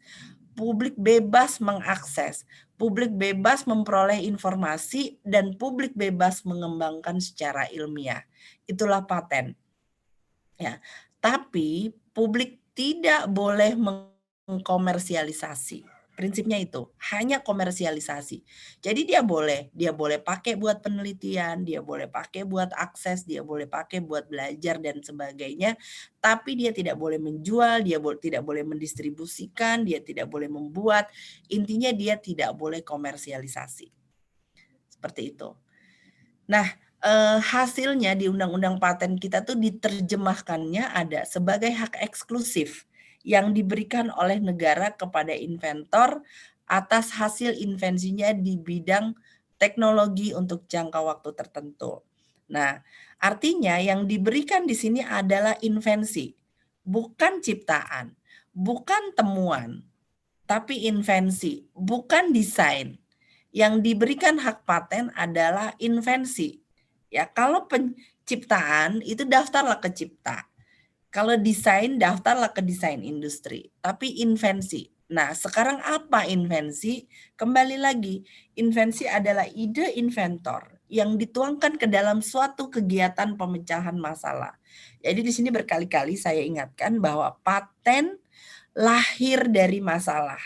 Publik bebas mengakses, publik bebas memperoleh informasi, dan publik bebas mengembangkan secara ilmiah. Itulah paten. Ya, tapi publik tidak boleh mengkomersialisasi. Prinsipnya itu, hanya komersialisasi. Jadi dia boleh pakai buat penelitian, dia boleh pakai buat akses, dia boleh pakai buat belajar dan sebagainya, tapi dia tidak boleh menjual, dia tidak boleh mendistribusikan, dia tidak boleh membuat, intinya dia tidak boleh komersialisasi. Seperti itu. Nah, hasilnya di Undang-Undang Paten kita tuh diterjemahkannya ada sebagai hak eksklusif yang diberikan oleh negara kepada inventor atas hasil invensinya di bidang teknologi untuk jangka waktu tertentu. Nah, artinya yang diberikan di sini adalah invensi, bukan ciptaan, bukan temuan, tapi invensi, bukan desain. Yang diberikan hak paten adalah invensi. Ya, kalau penciptaan itu daftarlah ke cipta. Kalau desain, daftarlah ke desain industri. Tapi invensi. Nah, sekarang apa invensi? Kembali lagi, invensi adalah ide inventor yang dituangkan ke dalam suatu kegiatan pemecahan masalah. Jadi di sini berkali-kali saya ingatkan bahwa paten lahir dari masalah.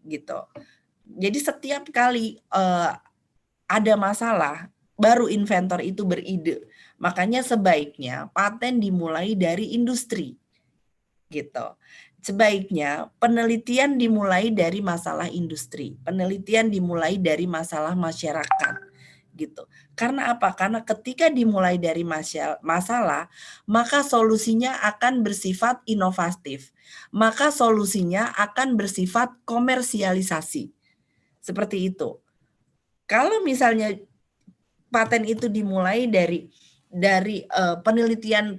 Gitu. Jadi setiap kali ada masalah, baru inventor itu beride. Makanya sebaiknya paten dimulai dari industri. Gitu. Sebaiknya penelitian dimulai dari masalah industri, penelitian dimulai dari masalah masyarakat. Gitu. Karena apa? Karena ketika dimulai dari masalah, maka solusinya akan bersifat inovatif. Maka solusinya akan bersifat komersialisasi. Seperti itu. Kalau misalnya paten itu dimulai dari penelitian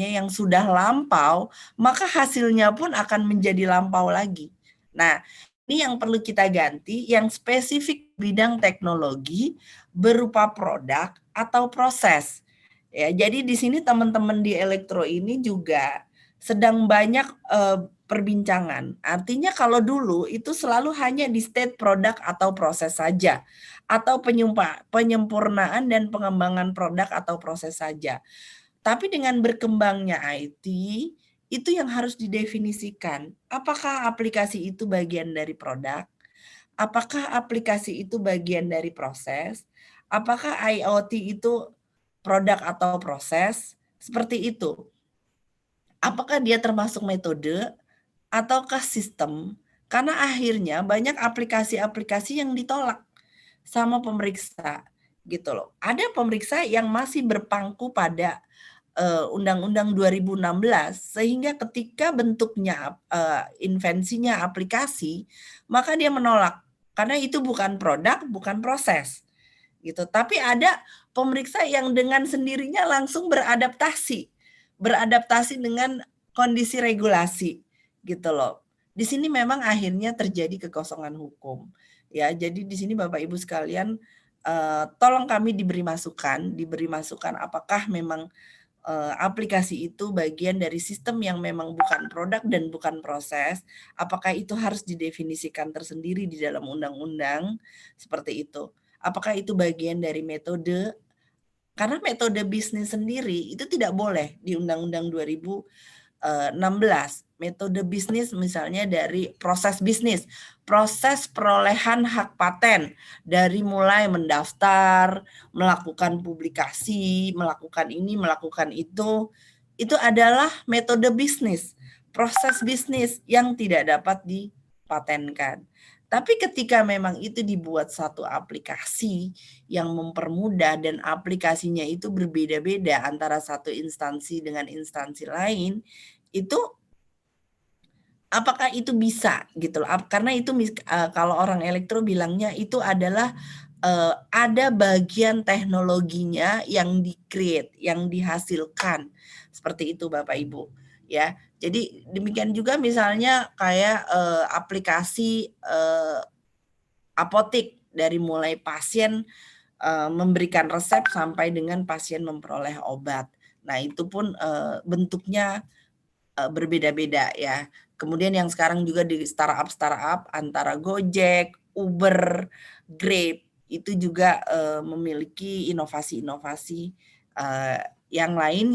yang sudah lampau, maka hasilnya pun akan menjadi lampau lagi. Nah, ini yang perlu kita ganti, yang spesifik bidang teknologi berupa produk atau proses. Ya, jadi di sini teman-teman di elektro ini juga sedang banyak perbincangan. Artinya kalau dulu itu selalu hanya di state produk atau proses saja, atau penyempurnaan dan pengembangan produk atau proses saja. Tapi dengan berkembangnya IT, itu yang harus didefinisikan. Apakah aplikasi itu bagian dari produk? Apakah aplikasi itu bagian dari proses? Apakah IoT itu produk atau proses? Seperti itu. Apakah dia termasuk metode ataukah sistem? Karena akhirnya banyak aplikasi-aplikasi yang ditolak. sama pemeriksa gitu loh. Ada pemeriksa yang masih berpangku pada Undang-Undang 2016 sehingga ketika bentuknya invensinya aplikasi, maka dia menolak karena itu bukan produk, bukan proses gitu. Tapi ada pemeriksa yang dengan sendirinya langsung beradaptasi dengan kondisi regulasi gitu loh. Di sini memang akhirnya terjadi kekosongan hukum. Ya, jadi di sini Bapak Ibu sekalian, tolong kami diberi masukan apakah memang aplikasi itu bagian dari sistem yang memang bukan produk dan bukan proses, apakah itu harus didefinisikan tersendiri di dalam undang-undang seperti itu. Apakah itu bagian dari metode? Karena metode bisnis sendiri itu tidak boleh di Undang-Undang 2016. Metode bisnis misalnya dari proses bisnis, proses perolehan hak paten dari mulai mendaftar, melakukan publikasi, melakukan ini, melakukan itu adalah metode bisnis, proses bisnis yang tidak dapat dipatenkan. Tapi ketika memang itu dibuat satu aplikasi yang mempermudah dan aplikasinya itu berbeda-beda antara satu instansi dengan instansi lain, itu apakah itu bisa gitu loh. Karena itu kalau orang elektro bilangnya itu adalah ada bagian teknologinya yang di-create, yang dihasilkan. Seperti itu Bapak Ibu. Ya, jadi demikian juga misalnya kayak aplikasi apotik dari mulai pasien memberikan resep sampai dengan pasien memperoleh obat. Nah, itu pun bentuknya berbeda-beda ya. Kemudian yang sekarang juga di startup antara Gojek, Uber, Grab itu juga memiliki inovasi-inovasi yang lain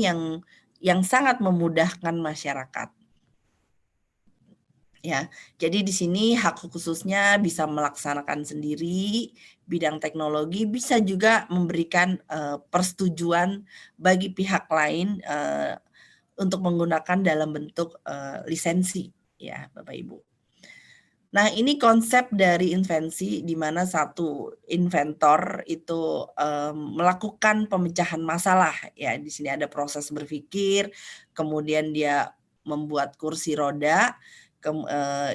yang sangat memudahkan masyarakat. Ya, jadi di sini hak khususnya bisa melaksanakan sendiri bidang teknologi, bisa juga memberikan persetujuan bagi pihak lain untuk menggunakan dalam bentuk lisensi, ya Bapak Ibu. Nah, ini konsep dari invensi di mana satu inventor itu melakukan pemecahan masalah. Ya, di sini ada proses berpikir, kemudian dia membuat kursi roda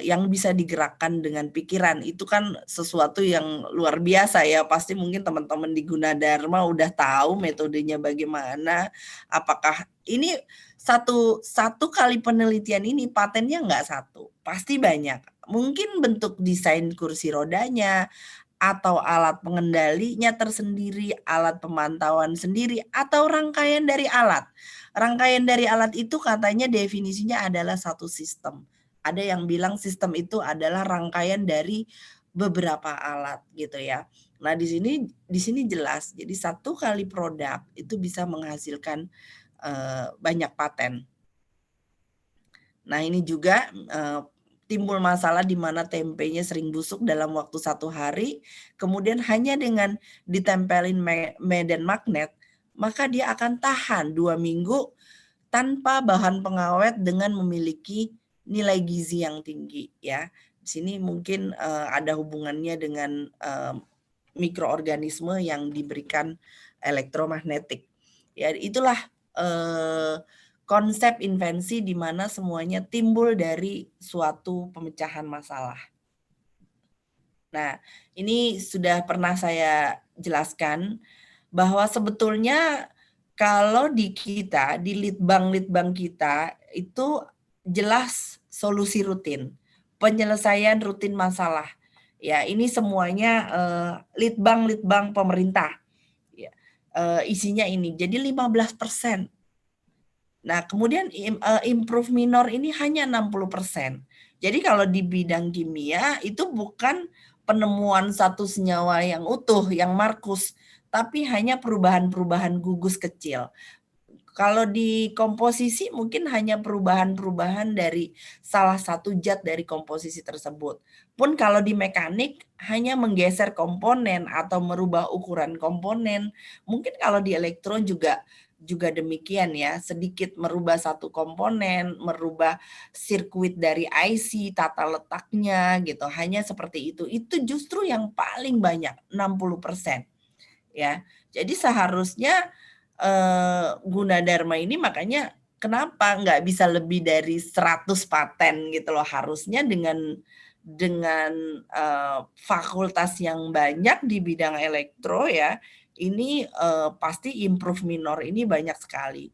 yang bisa digerakkan dengan pikiran. Itu kan sesuatu yang luar biasa ya. Pasti mungkin teman-teman di Gunadarma udah tahu metodenya bagaimana. Apakah ini satu kali penelitian ini patennya nggak satu, pasti banyak. Mungkin bentuk desain kursi rodanya, atau alat pengendalinya tersendiri, alat pemantauan sendiri, atau rangkaian dari alat. Rangkaian dari alat itu katanya definisinya adalah satu sistem. Ada yang bilang sistem itu adalah rangkaian dari beberapa alat gitu ya. Nah, di sini jelas. Jadi satu kali produk itu bisa menghasilkan banyak paten. Nah, ini juga timbul masalah di mana tempenya sering busuk dalam waktu 1 hari, kemudian hanya dengan ditempelin medan magnet, maka dia akan tahan 2 minggu tanpa bahan pengawet dengan memiliki nilai gizi yang tinggi ya. Di sini mungkin ada hubungannya dengan mikroorganisme yang diberikan elektromagnetik. Ya, itulah konsep invensi di mana semuanya timbul dari suatu pemecahan masalah. Nah, ini sudah pernah saya jelaskan bahwa sebetulnya kalau di kita, di litbang kita, itu jelas solusi rutin, penyelesaian rutin masalah. Ya, ini semuanya litbang pemerintah. Ya, isinya ini. Jadi 15%. Nah, kemudian improve minor ini hanya 60%. Jadi kalau di bidang kimia itu bukan penemuan satu senyawa yang utuh, yang markus, tapi hanya perubahan-perubahan gugus kecil. Kalau di komposisi mungkin hanya perubahan-perubahan dari salah satu zat dari komposisi tersebut. Pun kalau di mekanik hanya menggeser komponen atau merubah ukuran komponen. Mungkin kalau di elektro juga juga demikian ya, sedikit merubah satu komponen, merubah sirkuit dari IC, tata letaknya gitu, hanya seperti itu. Itu justru yang paling banyak, 60%. Ya. Jadi seharusnya Gunadarma ini makanya kenapa nggak bisa lebih dari 100 paten gitu loh, harusnya dengan fakultas yang banyak di bidang elektro ya, ini pasti improve minor ini banyak sekali.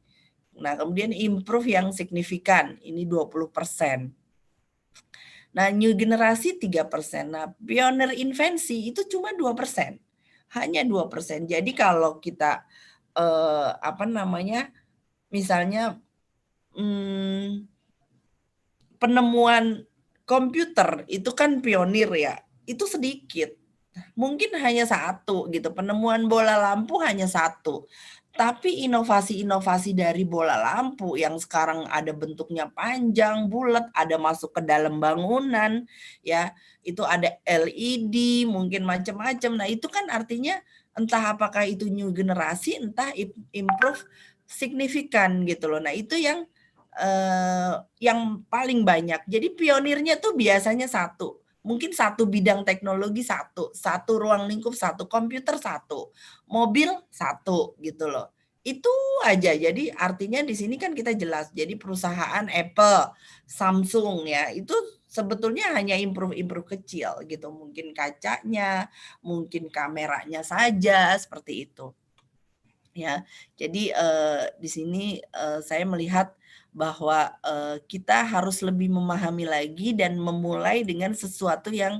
Nah, kemudian improve yang signifikan ini 20%. Nah, new generasi 3%. Nah, pioneer invensi itu cuma 2%. Hanya 2%. Jadi kalau kita misalnya penemuan komputer itu kan pionir ya, itu sedikit. Mungkin hanya satu gitu, penemuan bola lampu hanya satu. Tapi inovasi-inovasi dari bola lampu yang sekarang ada bentuknya panjang, bulat, ada masuk ke dalam bangunan, ya itu ada LED, mungkin macam-macam. Nah itu kan artinya entah apakah itu new generasi, entah improve signifikan gitu loh. Nah itu yang paling banyak. Jadi pionirnya tuh biasanya satu. Mungkin satu bidang teknologi satu ruang lingkup satu, komputer satu, mobil satu gitu loh. Itu aja. Jadi artinya di sini kan kita jelas. Jadi perusahaan Apple, Samsung ya, itu sebetulnya hanya improve kecil gitu. Mungkin kacanya, mungkin kameranya saja seperti itu. Ya. Jadi di sini saya melihat bahwa kita harus lebih memahami lagi dan memulai dengan sesuatu yang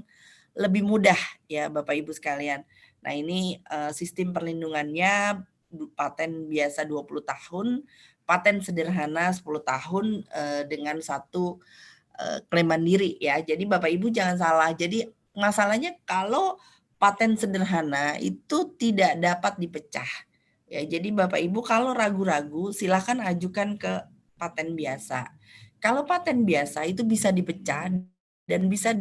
lebih mudah ya Bapak Ibu sekalian. Nah ini sistem perlindungannya paten biasa 20 tahun, paten sederhana 10 tahun dengan satu klaim mandiri ya. Jadi Bapak Ibu jangan salah. Jadi masalahnya kalau paten sederhana itu tidak dapat dipecah. Ya, jadi Bapak Ibu kalau ragu-ragu silahkan ajukan ke paten biasa. Kalau paten biasa itu bisa dipecah dan bisa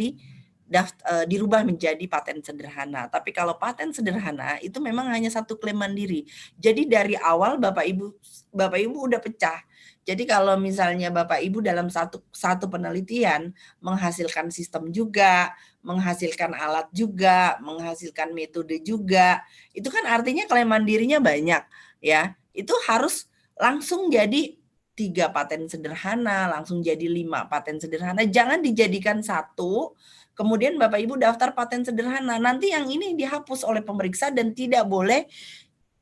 dirubah menjadi paten sederhana. Tapi kalau paten sederhana itu memang hanya satu klaim mandiri. Jadi dari awal Bapak Ibu udah pecah. Jadi kalau misalnya Bapak Ibu dalam satu penelitian menghasilkan sistem juga, menghasilkan alat juga, menghasilkan metode juga, itu kan artinya klaim mandirinya banyak ya. Itu harus langsung jadi 3 paten sederhana, langsung jadi 5 paten sederhana. Jangan dijadikan satu, kemudian Bapak Ibu daftar paten sederhana. Nanti yang ini dihapus oleh pemeriksa dan tidak boleh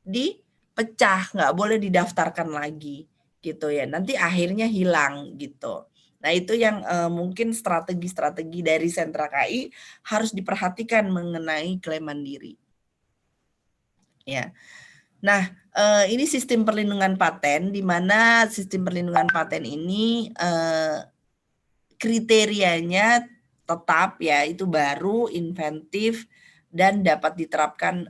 dipecah, nggak boleh didaftarkan lagi gitu ya. Nanti akhirnya hilang gitu. Nah itu yang mungkin strategi-strategi dari Sentra KI harus diperhatikan mengenai klaim mandiri. Ya. Nah, ini sistem perlindungan paten, di mana sistem perlindungan paten ini kriterianya tetap ya, itu baru, inventif, dan dapat diterapkan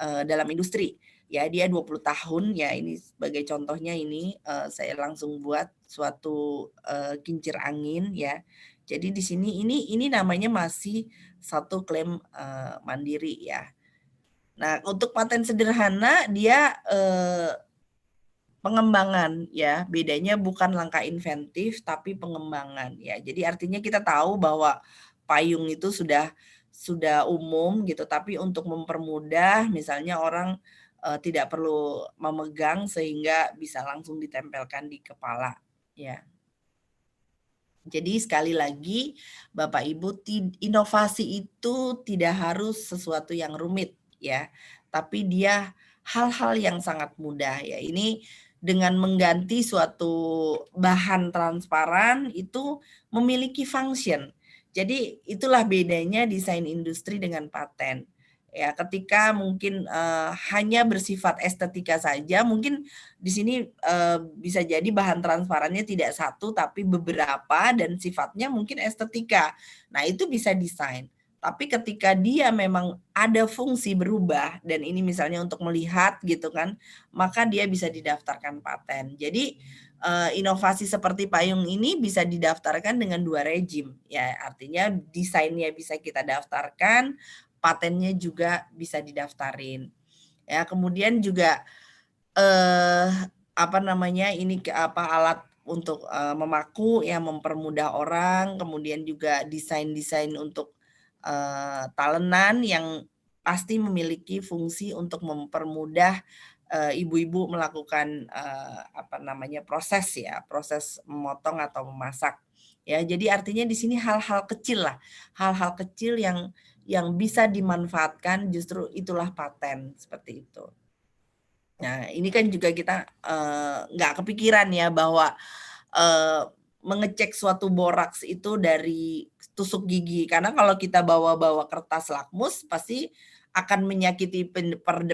dalam industri. Ya, dia 20 tahun ya, ini sebagai contohnya ini saya langsung buat suatu kincir angin ya. Jadi di sini ini namanya masih satu klaim mandiri ya. Nah, untuk paten sederhana dia pengembangan ya, bedanya bukan langkah inventif tapi pengembangan ya. Jadi artinya kita tahu bahwa payung itu sudah umum gitu, tapi untuk mempermudah misalnya orang tidak perlu memegang sehingga bisa langsung ditempelkan di kepala ya. Jadi sekali lagi Bapak Ibu, inovasi itu tidak harus sesuatu yang rumit ya, tapi dia hal-hal yang sangat mudah ya. Ini dengan mengganti suatu bahan transparan itu memiliki function. Jadi itulah bedanya desain industri dengan paten. Ya, ketika mungkin hanya bersifat estetika saja, mungkin di sini bisa jadi bahan transparannya tidak satu tapi beberapa dan sifatnya mungkin estetika. Nah, itu bisa desain. Tapi ketika dia memang ada fungsi berubah dan ini misalnya untuk melihat gitu kan, maka dia bisa didaftarkan paten. Jadi inovasi seperti payung ini bisa didaftarkan dengan 2 rejim. Ya, artinya desainnya bisa kita daftarkan, patennya juga bisa didaftarin. Ya, kemudian juga alat untuk memaku yang mempermudah orang, kemudian juga desain-desain untuk talenan yang pasti memiliki fungsi untuk mempermudah ibu-ibu melakukan proses memotong atau memasak. Ya, jadi artinya di sini hal-hal kecil lah, hal-hal kecil yang bisa dimanfaatkan, justru itulah paten seperti itu. Nah, ini kan juga kita nggak kepikiran ya bahwa mengecek suatu boraks itu dari tusuk gigi. Karena kalau kita bawa-bawa kertas lakmus pasti akan menyakiti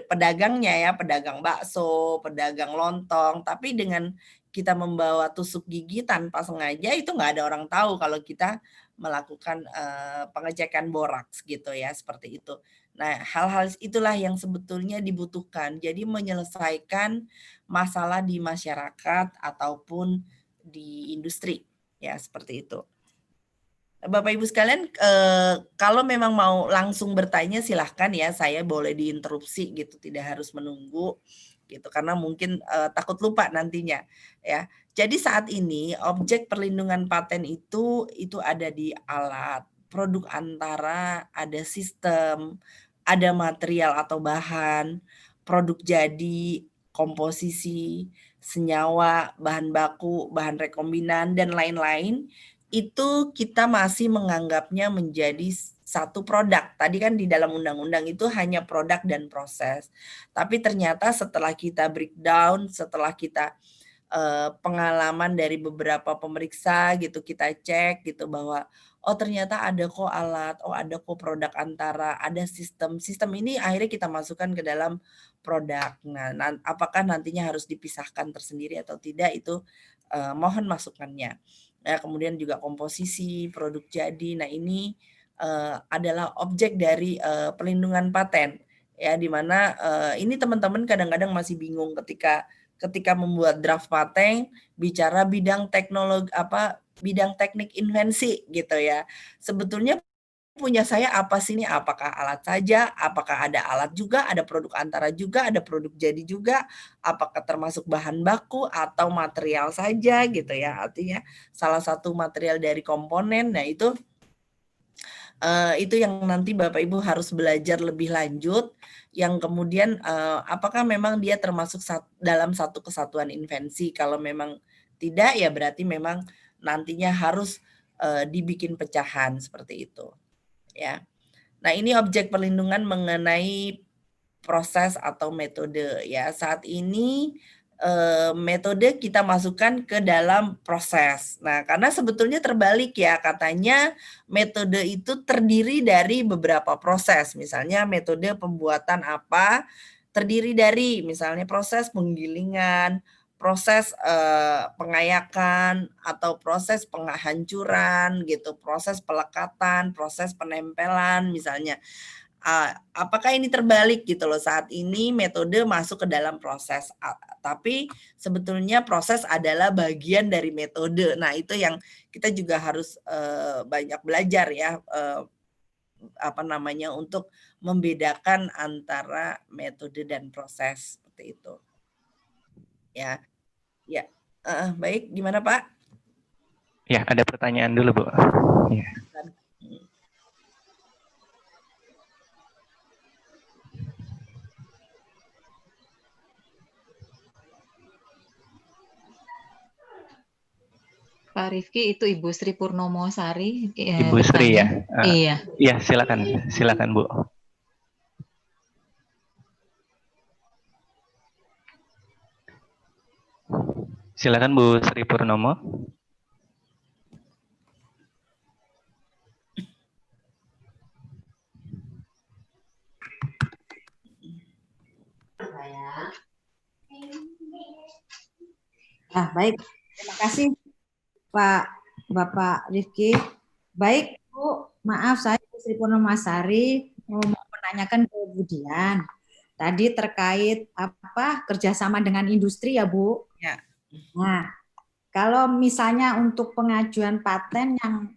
pedagangnya ya, pedagang bakso, pedagang lontong. Tapi dengan kita membawa tusuk gigi tanpa sengaja itu nggak ada orang tahu kalau kita melakukan pengecekan boraks gitu ya, seperti itu. Nah, hal-hal itulah yang sebetulnya dibutuhkan. Jadi menyelesaikan masalah di masyarakat ataupun di industri, ya seperti itu. Bapak Ibu sekalian, kalau memang mau langsung bertanya silahkan ya, saya boleh diinterupsi gitu, tidak harus menunggu gitu, karena mungkin takut lupa nantinya ya. Jadi saat ini objek perlindungan paten itu ada di alat, produk antara, ada sistem, ada material atau bahan, produk jadi, komposisi, senyawa, bahan baku, bahan rekombinan, dan lain-lain, itu kita masih menganggapnya menjadi satu produk. Tadi kan di dalam undang-undang itu hanya produk dan proses. Tapi ternyata setelah kita breakdown, setelah kita pengalaman dari beberapa pemeriksa gitu, kita cek gitu bahwa oh ternyata ada kok alat, oh ada kok produk antara, ada sistem. Sistem ini akhirnya kita masukkan ke dalam produk. Nah, apakah nantinya harus dipisahkan tersendiri atau tidak itu mohon masukannya. Nah, kemudian juga komposisi produk jadi. Nah, ini adalah objek dari pelindungan paten ya, di mana ini teman-teman kadang-kadang masih bingung ketika membuat draft paten bicara bidang teknologi bidang teknik invensi gitu ya. Sebetulnya punya saya apa sih ini? Apakah alat saja? Apakah ada alat juga? Ada produk antara juga? Ada produk jadi juga? Apakah termasuk bahan baku atau material saja gitu ya? Artinya salah satu material dari komponen. Nah itu yang nanti Bapak Ibu harus belajar lebih lanjut. Yang kemudian apakah memang dia termasuk dalam satu kesatuan invensi? Kalau memang tidak ya berarti memang nantinya harus dibikin pecahan seperti itu. Ya. Nah, ini objek perlindungan mengenai proses atau metode ya. Saat ini metode kita masukkan ke dalam proses. Nah, karena sebetulnya terbalik ya, katanya metode itu terdiri dari beberapa proses. Misalnya metode pembuatan apa terdiri dari misalnya proses penggilingan, proses pengayakan atau proses penghancuran gitu, proses pelekatan, proses penempelan misalnya. Apakah ini terbalik gitu loh, saat ini metode masuk ke dalam proses, tapi sebetulnya proses adalah bagian dari metode. Nah, itu yang kita juga harus banyak belajar ya, untuk membedakan antara metode dan proses seperti itu. Ya. Ya, baik, gimana Pak? Ya, ada pertanyaan dulu Bu. Ya. Pak Rifki, itu Ibu Sri Purnomo Sari. Ibu Sri ya? Iya. Iya, silakan Bu. Silakan Bu Sri Purnomo. Baik, terima kasih Bapak Rifki. Baik Bu, maaf saya Sri Purnomasari mau menanyakan ke Bu Dian. Tadi terkait kerjasama dengan industri ya Bu. Ya. Nah, kalau misalnya untuk pengajuan paten yang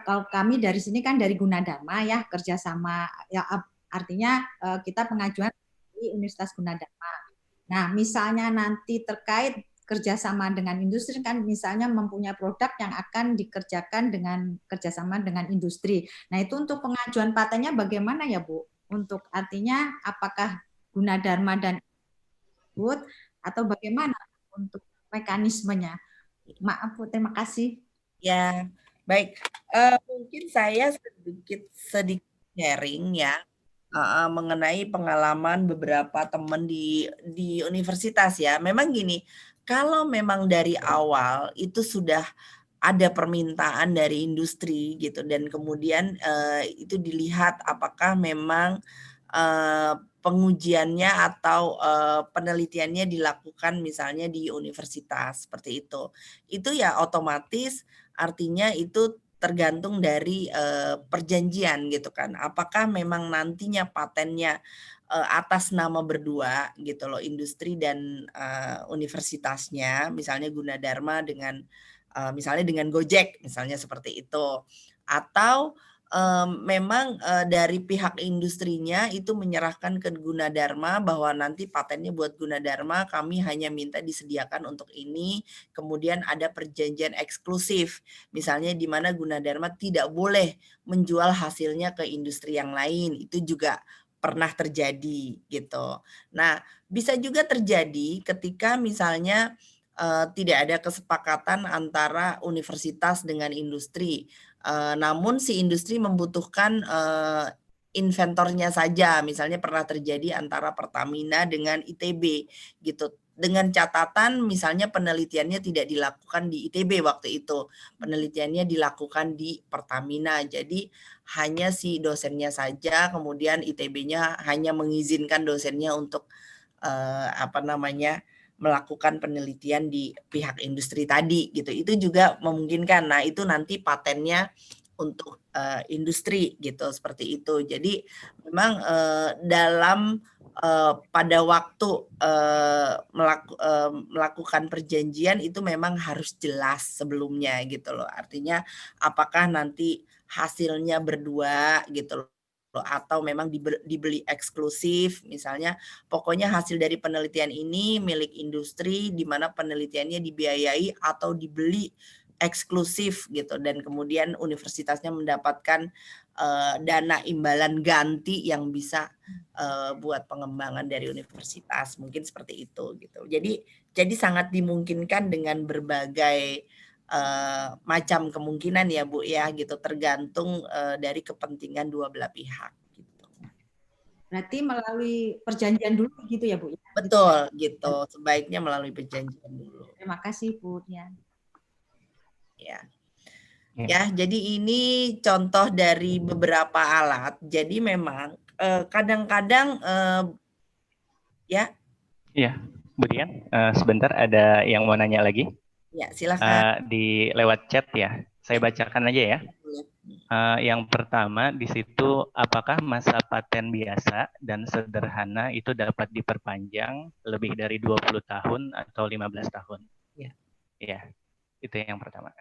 kalau kami dari sini kan dari Gunadarma ya, kerjasama ya, artinya kita pengajuan di Universitas Gunadarma. Nah, misalnya nanti terkait kerjasama dengan industri kan misalnya mempunyai produk yang akan dikerjakan dengan kerjasama dengan industri. Nah, itu untuk pengajuan patennya bagaimana ya, Bu? Untuk artinya apakah Gunadarma dan Wood atau bagaimana untuk mekanismenya? Maaf, Bu, terima kasih. Ya, baik. Mungkin saya sedikit sharing ya mengenai pengalaman beberapa teman di universitas ya. Memang gini, kalau memang dari awal itu sudah ada permintaan dari industri gitu dan kemudian itu dilihat apakah memang pengujiannya atau penelitiannya dilakukan misalnya di universitas seperti itu. Itu ya otomatis artinya itu tergantung dari perjanjian gitu kan. Apakah memang nantinya patennya atas nama berdua gitu loh, industri dan universitasnya, misalnya Gunadarma dengan misalnya dengan Gojek, misalnya seperti itu. Atau memang dari pihak industrinya itu menyerahkan ke Gunadarma bahwa nanti patennya buat Gunadarma, kami hanya minta disediakan untuk ini, kemudian ada perjanjian eksklusif, misalnya di mana Gunadarma tidak boleh menjual hasilnya ke industri yang lain, itu juga pernah terjadi gitu. Nah, bisa juga terjadi ketika misalnya tidak ada kesepakatan antara universitas dengan industri. Namun si industri membutuhkan inventornya saja. Misalnya pernah terjadi antara Pertamina dengan ITB gitu. Dengan catatan misalnya penelitiannya tidak dilakukan di ITB waktu itu. Penelitiannya dilakukan di Pertamina. Jadi hanya si dosennya saja, kemudian ITB-nya hanya mengizinkan dosennya untuk melakukan penelitian di pihak industri tadi gitu. Itu juga memungkinkan. Nah, itu nanti patennya untuk industri gitu seperti itu. Jadi memang dalam pada waktu melakukan perjanjian itu memang harus jelas sebelumnya gitu loh. Artinya apakah nanti hasilnya berdua gitu loh atau memang dibeli eksklusif misalnya pokoknya hasil dari penelitian ini milik industri di mana penelitiannya dibiayai atau dibeli eksklusif gitu dan kemudian universitasnya mendapatkan dana imbalan ganti yang bisa buat pengembangan dari universitas mungkin seperti itu gitu. Jadi sangat dimungkinkan dengan berbagai macam kemungkinan ya Bu ya gitu tergantung dari kepentingan dua belah pihak gitu. Berarti melalui perjanjian dulu gitu ya Bu? Betul gitu, sebaiknya melalui perjanjian dulu. Terima kasih Bu Dian. Ya, jadi ini contoh dari beberapa alat. Jadi memang kadang-kadang ya. Iya, Bu Dian, sebentar ada yang mau nanya lagi. Ya, silakan. Di lewat chat ya. Saya bacakan aja ya. Yang pertama di situ apakah masa paten biasa dan sederhana itu dapat diperpanjang lebih dari 20 tahun atau 15 tahun? Ya, itu yang pertama.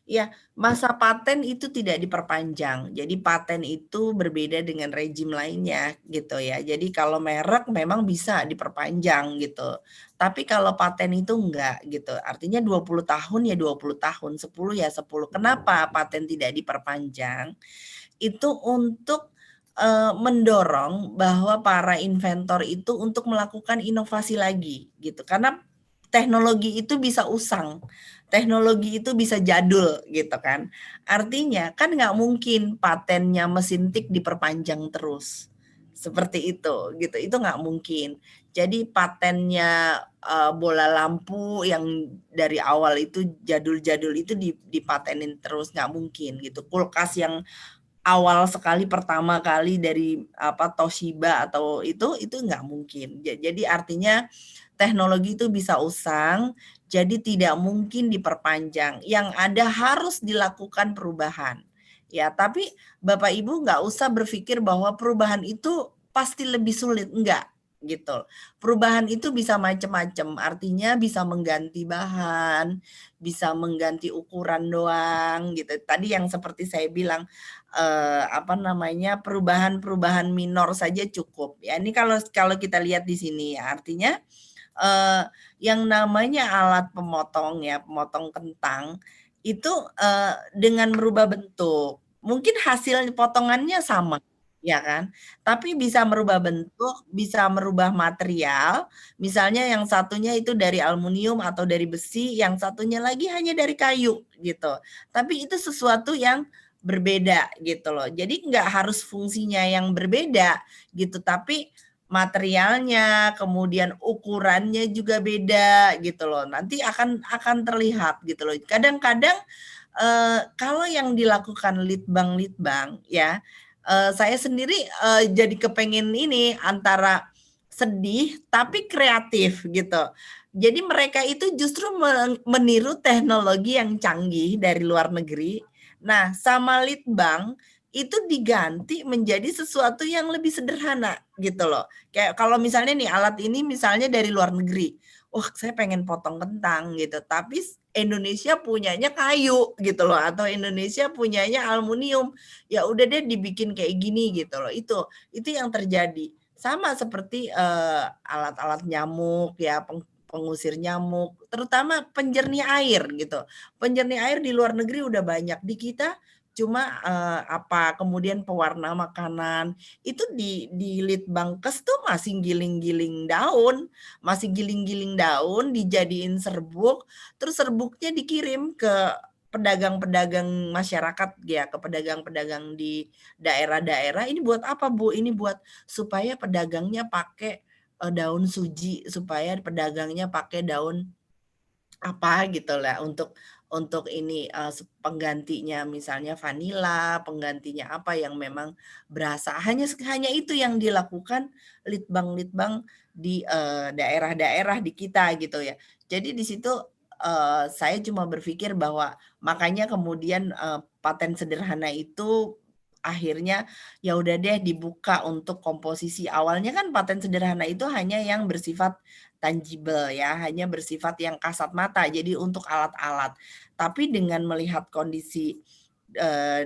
Ya, masa paten itu tidak diperpanjang. Jadi paten itu berbeda dengan rezim lainnya gitu ya. Jadi kalau merek memang bisa diperpanjang gitu. Tapi kalau paten itu enggak gitu. Artinya 20 tahun ya 20 tahun, 10 ya 10. Kenapa paten tidak diperpanjang? Itu untuk mendorong bahwa para inventor itu untuk melakukan inovasi lagi gitu. Karena teknologi itu bisa usang, teknologi itu bisa jadul gitu kan. Artinya kan nggak mungkin patennya mesin tik diperpanjang terus. Seperti itu gitu, itu nggak mungkin. Jadi patennya bola lampu yang dari awal itu jadul-jadul itu dipatenin terus nggak mungkin gitu. Kulkas yang awal sekali pertama kali dari Toshiba atau itu nggak mungkin. Jadi artinya teknologi itu bisa usang, jadi tidak mungkin diperpanjang. Yang ada harus dilakukan perubahan. Ya, tapi Bapak Ibu nggak usah berpikir bahwa perubahan itu pasti lebih sulit. Enggak. gitu. Perubahan itu bisa macam-macam, artinya bisa mengganti bahan, bisa mengganti ukuran doang gitu. Tadi yang seperti saya bilang perubahan-perubahan minor saja cukup. Ya, ini kalau kita lihat di sini ya, artinya yang namanya alat pemotong ya, pemotong kentang itu dengan merubah bentuk. Mungkin hasil potongannya sama, ya kan? Tapi bisa merubah bentuk, bisa merubah material. Misalnya yang satunya itu dari aluminium atau dari besi, yang satunya lagi hanya dari kayu gitu. Tapi itu sesuatu yang berbeda gitu loh. Jadi nggak harus fungsinya yang berbeda gitu, tapi materialnya, kemudian ukurannya juga beda gitu loh. Nanti akan terlihat gitu loh. Kadang-kadang kalau yang dilakukan litbang ya, saya sendiri jadi kepengen ini antara sedih tapi kreatif gitu. Jadi mereka itu justru meniru teknologi yang canggih dari luar negeri. Nah, sama litbang itu diganti menjadi sesuatu yang lebih sederhana gitu loh. Kayak kalau misalnya nih alat ini misalnya dari luar negeri. Wah, saya pengen potong kentang gitu. Tapi Indonesia punyanya kayu gitu loh, atau Indonesia punyanya aluminium. Ya udah deh dibikin kayak gini gitu loh. Itu yang terjadi. Sama seperti alat-alat nyamuk ya, pengusir nyamuk, terutama penjernih air gitu. Penjernih air di luar negeri udah banyak, di kita cuma kemudian pewarna makanan itu di Litbangkes tuh masih giling-giling daun, dijadiin serbuk, terus serbuknya dikirim ke pedagang-pedagang masyarakat ya, ke pedagang-pedagang di daerah-daerah. Ini buat apa, Bu? Ini buat supaya pedagangnya pakai daun suji, supaya pedagangnya pakai daun apa gitu lah untuk ini penggantinya misalnya vanila, penggantinya apa yang memang berasa. Hanya itu yang dilakukan litbang-litbang di daerah-daerah di kita gitu ya. Jadi di situ saya cuma berpikir bahwa makanya kemudian paten sederhana itu akhirnya ya udah deh dibuka untuk komposisi. Awalnya kan paten sederhana itu hanya yang bersifat tangible ya, hanya bersifat yang kasat mata, jadi untuk alat-alat. Tapi dengan melihat kondisi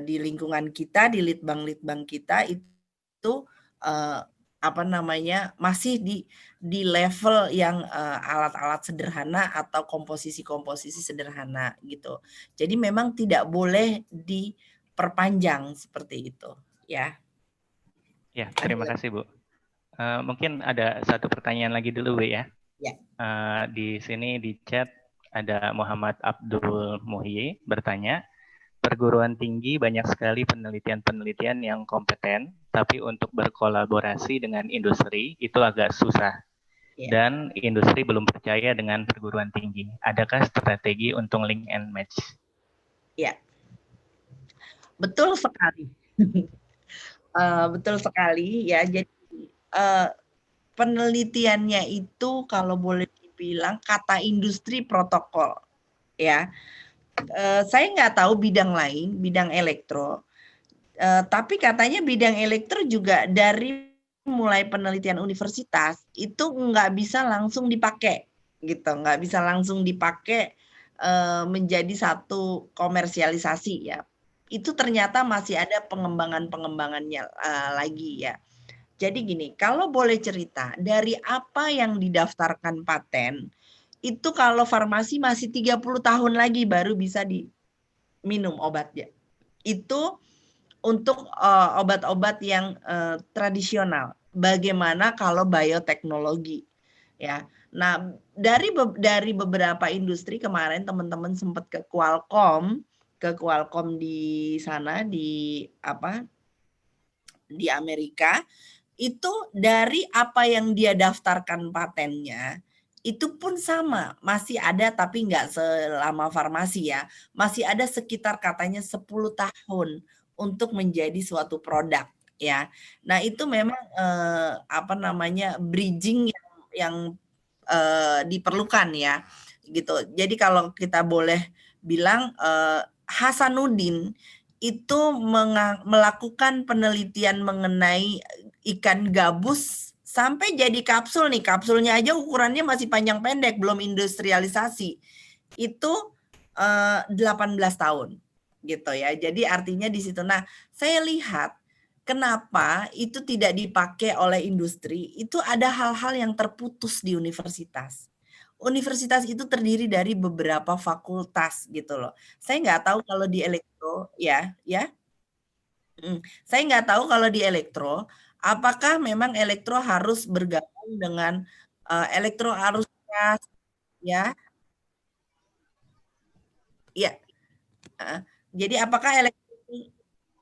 di lingkungan kita, di litbang-litbang kita itu masih di level yang alat-alat sederhana atau komposisi-komposisi sederhana gitu. Jadi memang tidak boleh diperpanjang seperti itu ya. Ya, terima kasih Bu. Mungkin ada satu pertanyaan lagi dulu Bu ya. Ya. Di sini di chat ada Muhammad Abdul Muhyi bertanya, perguruan tinggi banyak sekali penelitian-penelitian yang kompeten, tapi untuk berkolaborasi dengan industri itu agak susah. Dan industri belum percaya dengan perguruan tinggi. Adakah strategi untuk link and match? Ya, betul sekali. Betul sekali ya. Jadi penelitiannya itu kalau boleh dibilang kata industri protokol ya. Saya nggak tahu bidang lain, bidang elektro. Tapi katanya bidang elektro juga dari mulai penelitian universitas itu nggak bisa langsung dipakai gitu, nggak bisa langsung dipakai menjadi satu komersialisasi ya. Itu ternyata masih ada pengembangannya lagi ya. Jadi gini, kalau boleh cerita, dari apa yang didaftarkan paten, itu kalau farmasi masih 30 tahun lagi baru bisa diminum obatnya. Itu untuk obat-obat yang tradisional. Bagaimana kalau bioteknologi? Ya. Nah, dari beberapa industri kemarin teman-teman sempat ke Qualcomm di sana di Amerika. Itu dari apa yang dia daftarkan patennya, itu pun sama, masih ada tapi nggak selama farmasi ya, masih ada sekitar katanya 10 tahun untuk menjadi suatu produk ya. Nah itu memang bridging yang diperlukan ya, gitu. Jadi kalau kita boleh bilang Hasanuddin itu melakukan penelitian mengenai ikan gabus sampai jadi kapsul nih. Kapsulnya aja ukurannya masih panjang pendek, belum industrialisasi. Itu 18 tahun gitu ya. Jadi artinya di situ. Nah, saya lihat kenapa itu tidak dipakai oleh industri, itu ada hal-hal yang terputus di universitas. Universitas itu terdiri dari beberapa fakultas gitu loh. Saya nggak tahu kalau di elektro, ya. Saya nggak tahu kalau di elektro, apakah memang elektro harus bergabung dengan elektro arus gas, ya. Ya, jadi apakah elektro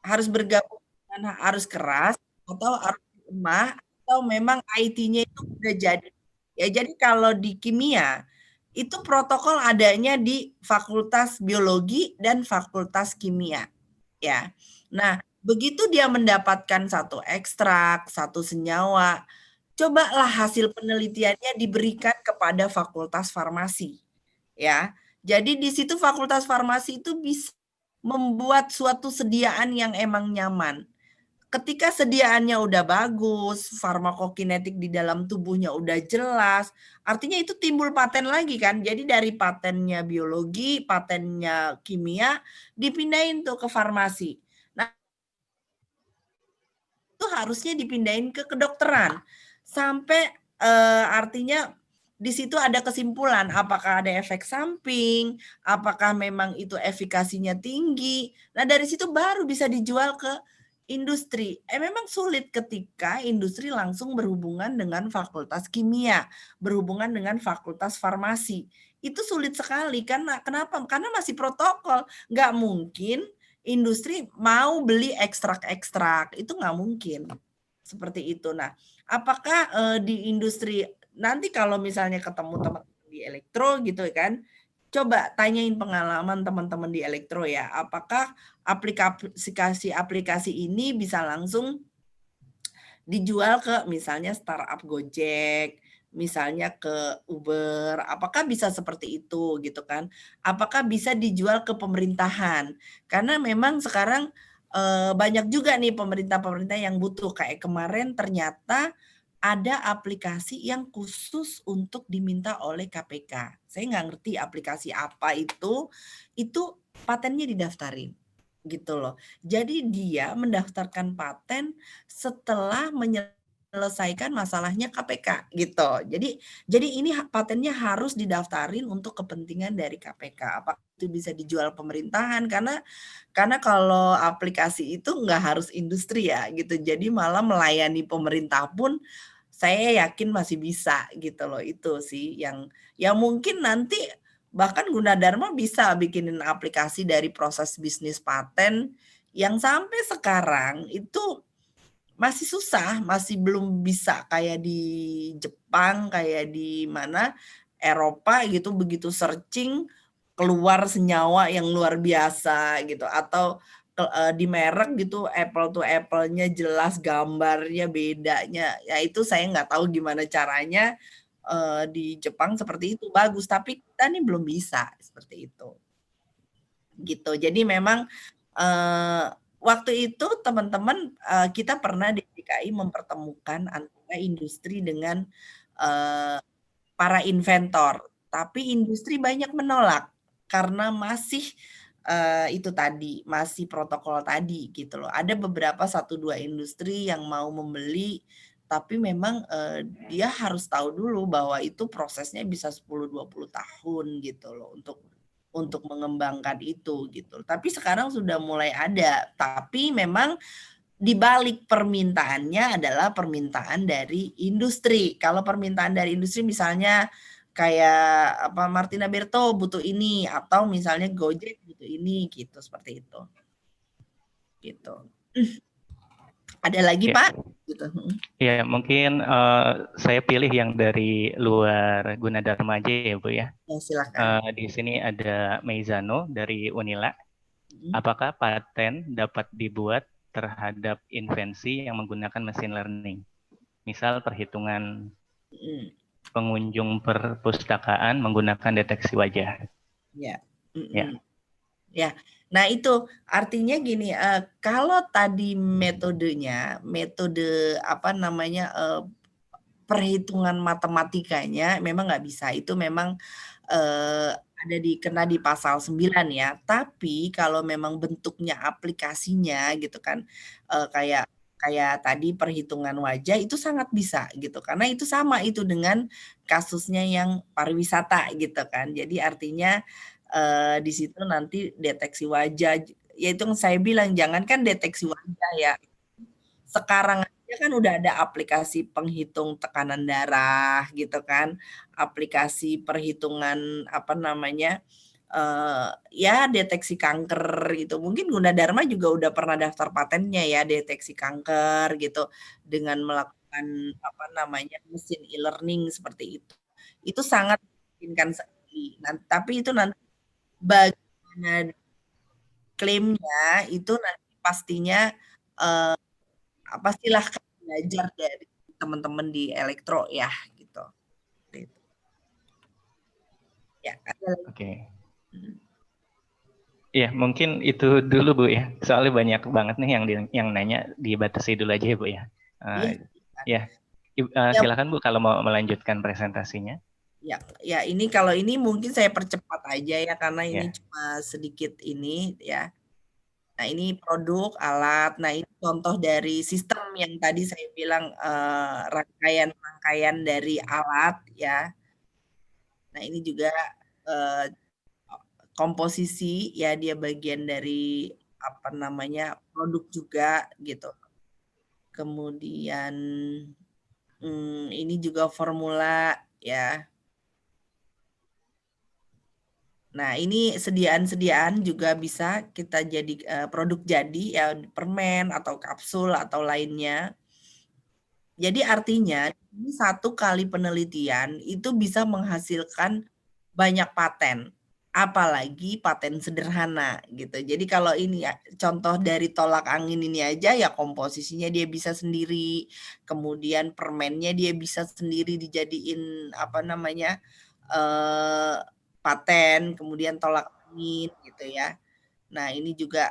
harus bergabung dengan arus keras atau arus lemah atau memang IT-nya itu udah jadi. Ya, jadi kalau di kimia itu protokol adanya di Fakultas Biologi dan Fakultas Kimia, ya. Nah, begitu dia mendapatkan satu ekstrak, satu senyawa, cobalah hasil penelitiannya diberikan kepada Fakultas Farmasi, ya. Jadi di situ Fakultas Farmasi itu bisa membuat suatu sediaan yang emang nyaman. Ketika sediaannya udah bagus, farmakokinetik di dalam tubuhnya udah jelas, artinya itu timbul paten lagi kan. Jadi dari patennya biologi, patennya kimia, dipindahin tuh ke farmasi. Nah, itu harusnya dipindahin ke kedokteran. Sampai artinya di situ ada kesimpulan apakah ada efek samping, apakah memang itu efikasinya tinggi. Nah, dari situ baru bisa dijual ke industri. Memang sulit ketika industri langsung berhubungan dengan fakultas kimia, berhubungan dengan fakultas farmasi. Itu sulit sekali karena kenapa? Karena masih protokol. Nggak mungkin industri mau beli ekstrak-ekstrak. Itu nggak mungkin. Seperti itu. Nah, apakah di industri nanti kalau misalnya ketemu teman-teman di elektro gitu kan, coba tanyain pengalaman teman-teman di elektro ya, apakah aplikasi ini bisa langsung dijual ke misalnya startup Gojek, misalnya ke Uber, apakah bisa seperti itu gitu kan? Apakah bisa dijual ke pemerintahan? Karena memang sekarang banyak juga nih pemerintah-pemerintah yang butuh, kayak kemarin ternyata ada aplikasi yang khusus untuk diminta oleh KPK. Saya nggak ngerti aplikasi apa itu patennya didaftarin gitu loh. Jadi dia mendaftarkan paten setelah menyelesaikan masalahnya KPK gitu. Jadi ini patennya harus didaftarin untuk kepentingan dari KPK. Apakah itu bisa dijual pemerintahan karena kalau aplikasi itu nggak harus industri ya gitu. Jadi malah melayani pemerintah pun saya yakin masih bisa gitu loh. Itu sih yang mungkin nanti bahkan Gunadarma bisa bikinin aplikasi dari proses bisnis paten yang sampai sekarang itu masih susah, masih belum bisa kayak di Jepang, kayak di mana Eropa gitu, begitu searching keluar senyawa yang luar biasa gitu, atau di merek gitu apple to apple-nya jelas, gambarnya bedanya. Ya itu saya nggak tahu gimana caranya di Jepang seperti itu bagus, tapi kita nih belum bisa seperti itu. Gitu. Jadi memang waktu itu teman-teman kita pernah di DKI mempertemukan antara industri dengan para inventor, tapi industri banyak menolak karena masih itu tadi, masih protokol tadi gitu loh. Ada beberapa 1-2 industri yang mau membeli, tapi memang dia harus tahu dulu bahwa itu prosesnya bisa 10-20 tahun gitu loh untuk mengembangkan itu gitu. Tapi sekarang sudah mulai ada, tapi memang di balik permintaannya adalah permintaan dari industri. Kalau permintaan dari industri misalnya kayak apa Martina Berto butuh ini atau misalnya Gojek butuh ini gitu, seperti itu. Gitu. Ada lagi ya. Pak? Gitu. Ya, mungkin saya pilih yang dari luar Gunadarma aja ya Bu ya. Ya silakan. Di sini ada Meizano dari Unila. Apakah paten dapat dibuat terhadap invensi yang menggunakan machine learning? Misal perhitungan pengunjung perpustakaan menggunakan deteksi wajah. Ya. Ya. Nah itu artinya gini, kalau tadi metode apa namanya perhitungan matematikanya memang nggak bisa. Itu memang ada kena di pasal 9 ya. Tapi kalau memang bentuknya aplikasinya gitu kan, kayak tadi perhitungan wajah itu sangat bisa gitu. Karena itu sama itu dengan kasusnya yang pariwisata gitu kan. Jadi artinya di situ nanti deteksi wajah, yaitu yang saya bilang jangankan deteksi wajah ya. Sekarang aja kan udah ada aplikasi penghitung tekanan darah gitu kan, aplikasi perhitungan apa namanya, ya deteksi kanker gitu. Mungkin Gunadarma juga udah pernah daftar patennya ya deteksi kanker gitu, dengan melakukan apa namanya, mesin e-learning seperti itu. Itu sangat memungkinkan sekali. Nah, tapi itu nanti bagaimana klaimnya itu nanti pastinya silahkan belajar dari teman-teman di elektro ya gitu. Ya, Oke. Iya, mungkin itu dulu Bu ya. Soalnya banyak banget nih yang nanya, dibatasi dulu aja ya Bu ya. Silakan Bu kalau mau melanjutkan presentasinya. Ya ini kalau ini mungkin saya percepat aja ya karena ini cuma sedikit ini ya. Nah ini produk alat. Nah ini contoh dari sistem yang tadi saya bilang rangkaian dari alat ya. Nah ini juga komposisi ya, dia bagian dari apa namanya produk juga gitu. Kemudian ini juga formula ya. Nah, ini sediaan-sediaan juga bisa kita jadi produk jadi ya, permen atau kapsul atau lainnya. Jadi artinya ini 1 kali penelitian itu bisa menghasilkan banyak paten, apalagi paten sederhana gitu. Jadi kalau ini ya, contoh dari tolak angin ini aja ya komposisinya dia bisa sendiri, kemudian permennya dia bisa sendiri dijadiin apa namanya paten, kemudian tolak angin gitu ya. Nah ini juga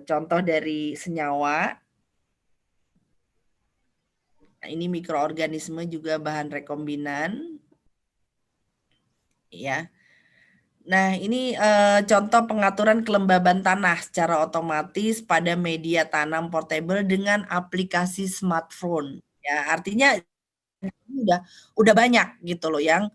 contoh dari senyawa. Nah, ini mikroorganisme juga bahan rekombinan. Ya. Nah, ini contoh pengaturan kelembaban tanah secara otomatis pada media tanam portable dengan aplikasi smartphone. Ya, artinya udah banyak gitu loh yang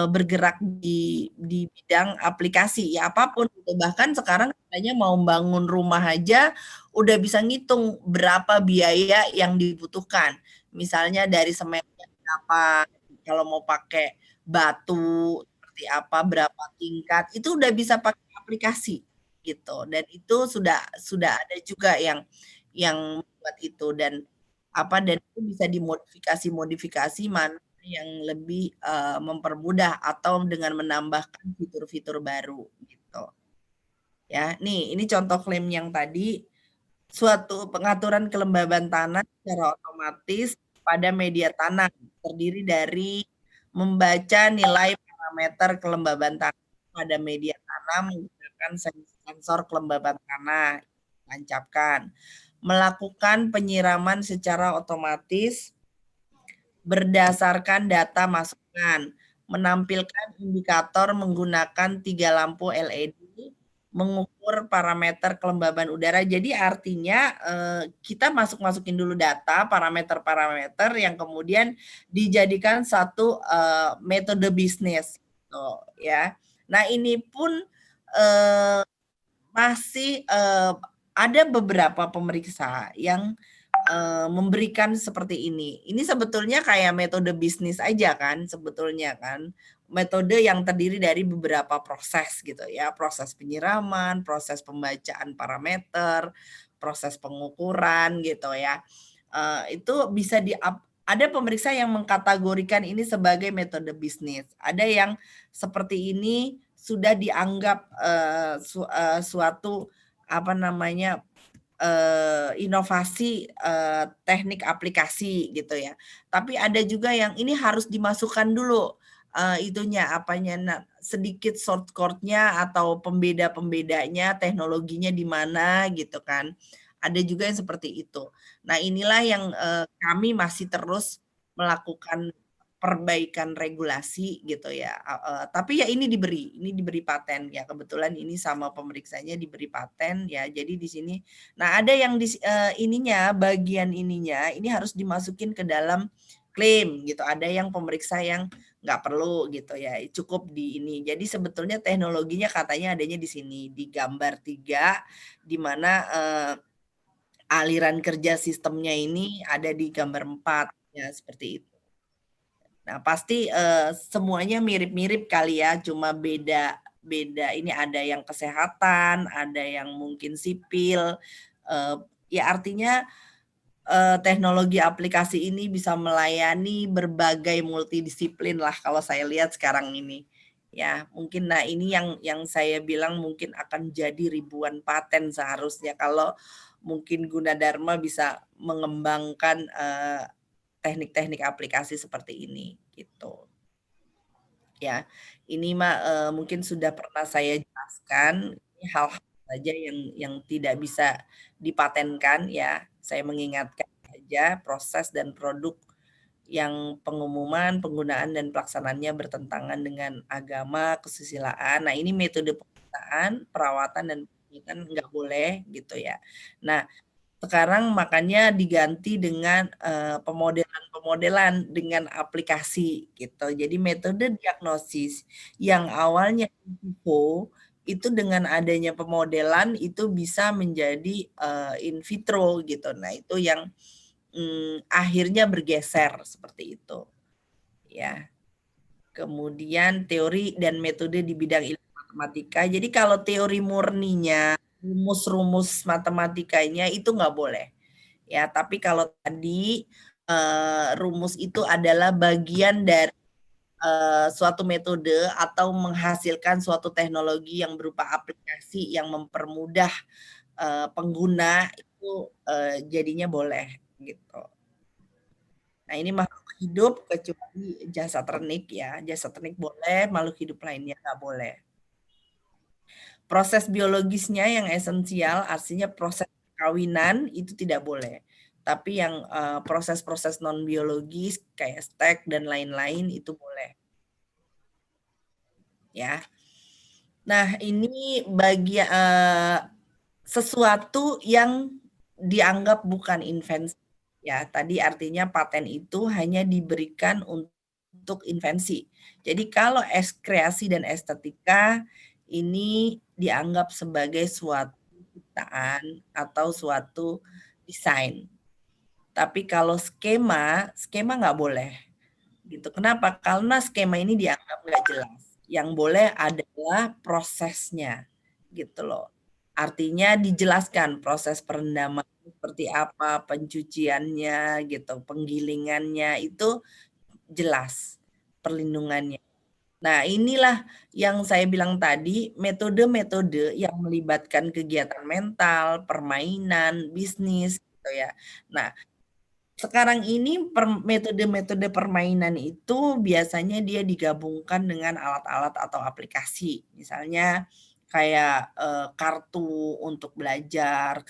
bergerak di bidang aplikasi ya apapun gitu. Bahkan sekarang katanya mau bangun rumah aja udah bisa ngitung berapa biaya yang dibutuhkan. Misalnya dari semennya berapa, kalau mau pakai batu seperti apa, berapa tingkat, itu udah bisa pakai aplikasi gitu. Dan itu sudah ada juga yang buat itu dan itu bisa dimodifikasi mana yang lebih mempermudah atau dengan menambahkan fitur-fitur baru gitu. Ya, nih ini contoh klaim yang tadi, suatu pengaturan kelembaban tanah secara otomatis pada media tanah terdiri dari membaca nilai parameter kelembaban tanah pada media tanah menggunakan sensor kelembaban tanah, tancapkan, melakukan penyiraman secara otomatis berdasarkan data masukan, menampilkan indikator menggunakan 3 lampu LED, mengukur parameter kelembaban udara. Jadi artinya kita masukin dulu data, parameter-parameter yang kemudian dijadikan satu metode bisnis. Ya. Nah ini pun masih ada beberapa pemeriksa yang memberikan seperti ini. Ini sebetulnya kayak metode bisnis aja kan, sebetulnya kan. Metode yang terdiri dari beberapa proses gitu ya, proses penyiraman, proses pembacaan parameter, proses pengukuran gitu ya. Itu bisa ada pemeriksa yang mengkategorikan ini sebagai metode bisnis. Ada yang seperti ini sudah dianggap suatu apa namanya inovasi teknik aplikasi gitu ya. Tapi ada juga yang ini harus dimasukkan dulu sedikit shortcut-nya atau pembeda-pembedanya, teknologinya di mana gitu kan. Ada juga yang seperti itu. Nah inilah yang kami masih terus melakukan perbaikan regulasi gitu ya. Tapi ya ini diberi paten ya, kebetulan ini sama pemeriksanya diberi paten ya. Jadi di sini, nah ada yang ininya, bagian ininya ini harus dimasukin ke dalam klaim gitu. Ada yang pemeriksa yang nggak perlu gitu ya, cukup di ini. Jadi sebetulnya teknologinya katanya adanya di sini, di gambar 3, di mana aliran kerja sistemnya ini ada di gambar 4 ya, seperti itu. Nah, pasti semuanya mirip-mirip kali ya, cuma beda ini ada yang kesehatan, ada yang mungkin sipil. Ya artinya teknologi aplikasi ini bisa melayani berbagai multidisiplin lah kalau saya lihat sekarang ini. Ya, mungkin nah ini yang saya bilang mungkin akan jadi ribuan paten seharusnya kalau mungkin Gunadarma bisa mengembangkan teknik-teknik aplikasi seperti ini gitu. Ya, ini mah mungkin sudah pernah saya jelaskan, ini hal-hal saja yang tidak bisa dipatenkan ya. Saya mengingatkan saja proses dan produk yang pengumuman, penggunaan dan pelaksanaannya bertentangan dengan agama, kesusilaan. Nah, ini metode pemeriksaan, perawatan dan penelitian nggak boleh gitu ya. Nah, sekarang makanya diganti dengan pemodelan-pemodelan dengan aplikasi gitu. Jadi metode diagnosis yang awalnya in vivo itu dengan adanya pemodelan itu bisa menjadi in vitro gitu. Nah, itu yang akhirnya bergeser seperti itu. Ya. Kemudian teori dan metode di bidang ilmu matematika. Jadi kalau teori murninya rumus-rumus matematikanya itu nggak boleh. Ya, tapi kalau tadi rumus itu adalah bagian dari suatu metode atau menghasilkan suatu teknologi yang berupa aplikasi yang mempermudah pengguna itu jadinya boleh gitu. Nah, ini makhluk hidup kecuali jasa ternik ya. Jasa ternik boleh, makhluk hidup lainnya nggak boleh. Proses biologisnya yang esensial, artinya proses perkawinan itu tidak boleh. Tapi yang proses-proses non-biologis kayak stek dan lain-lain itu boleh. Ya. Nah, ini bagian sesuatu yang dianggap bukan invensi. Ya, tadi artinya paten itu hanya diberikan untuk invensi. Jadi kalau kreasi dan estetika ini dianggap sebagai suatu ciptaan atau suatu desain. Tapi kalau skema nggak boleh. Gitu. Kenapa? Karena skema ini dianggap nggak jelas. Yang boleh adalah prosesnya. Gitu loh. Artinya dijelaskan proses perendaman seperti apa, pencuciannya gitu, penggilingannya itu jelas perlindungannya. Nah, inilah yang saya bilang tadi, metode-metode yang melibatkan kegiatan mental, permainan, bisnis gitu ya. Nah, sekarang ini metode-metode permainan itu biasanya dia digabungkan dengan alat-alat atau aplikasi. Misalnya kayak kartu untuk belajar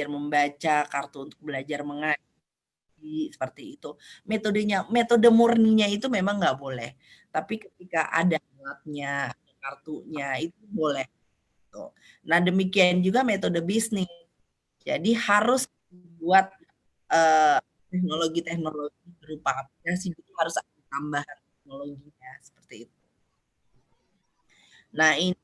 membaca, kartu untuk belajar mengaji, seperti itu. Metode murninya itu memang nggak boleh. Tapi ketika ada alatnya, kartunya, itu boleh. Nah, demikian juga metode bisnis. Jadi harus buat teknologi-teknologi berupa aplikasi, itu harus ada tambahan teknologinya, seperti itu. Nah, ini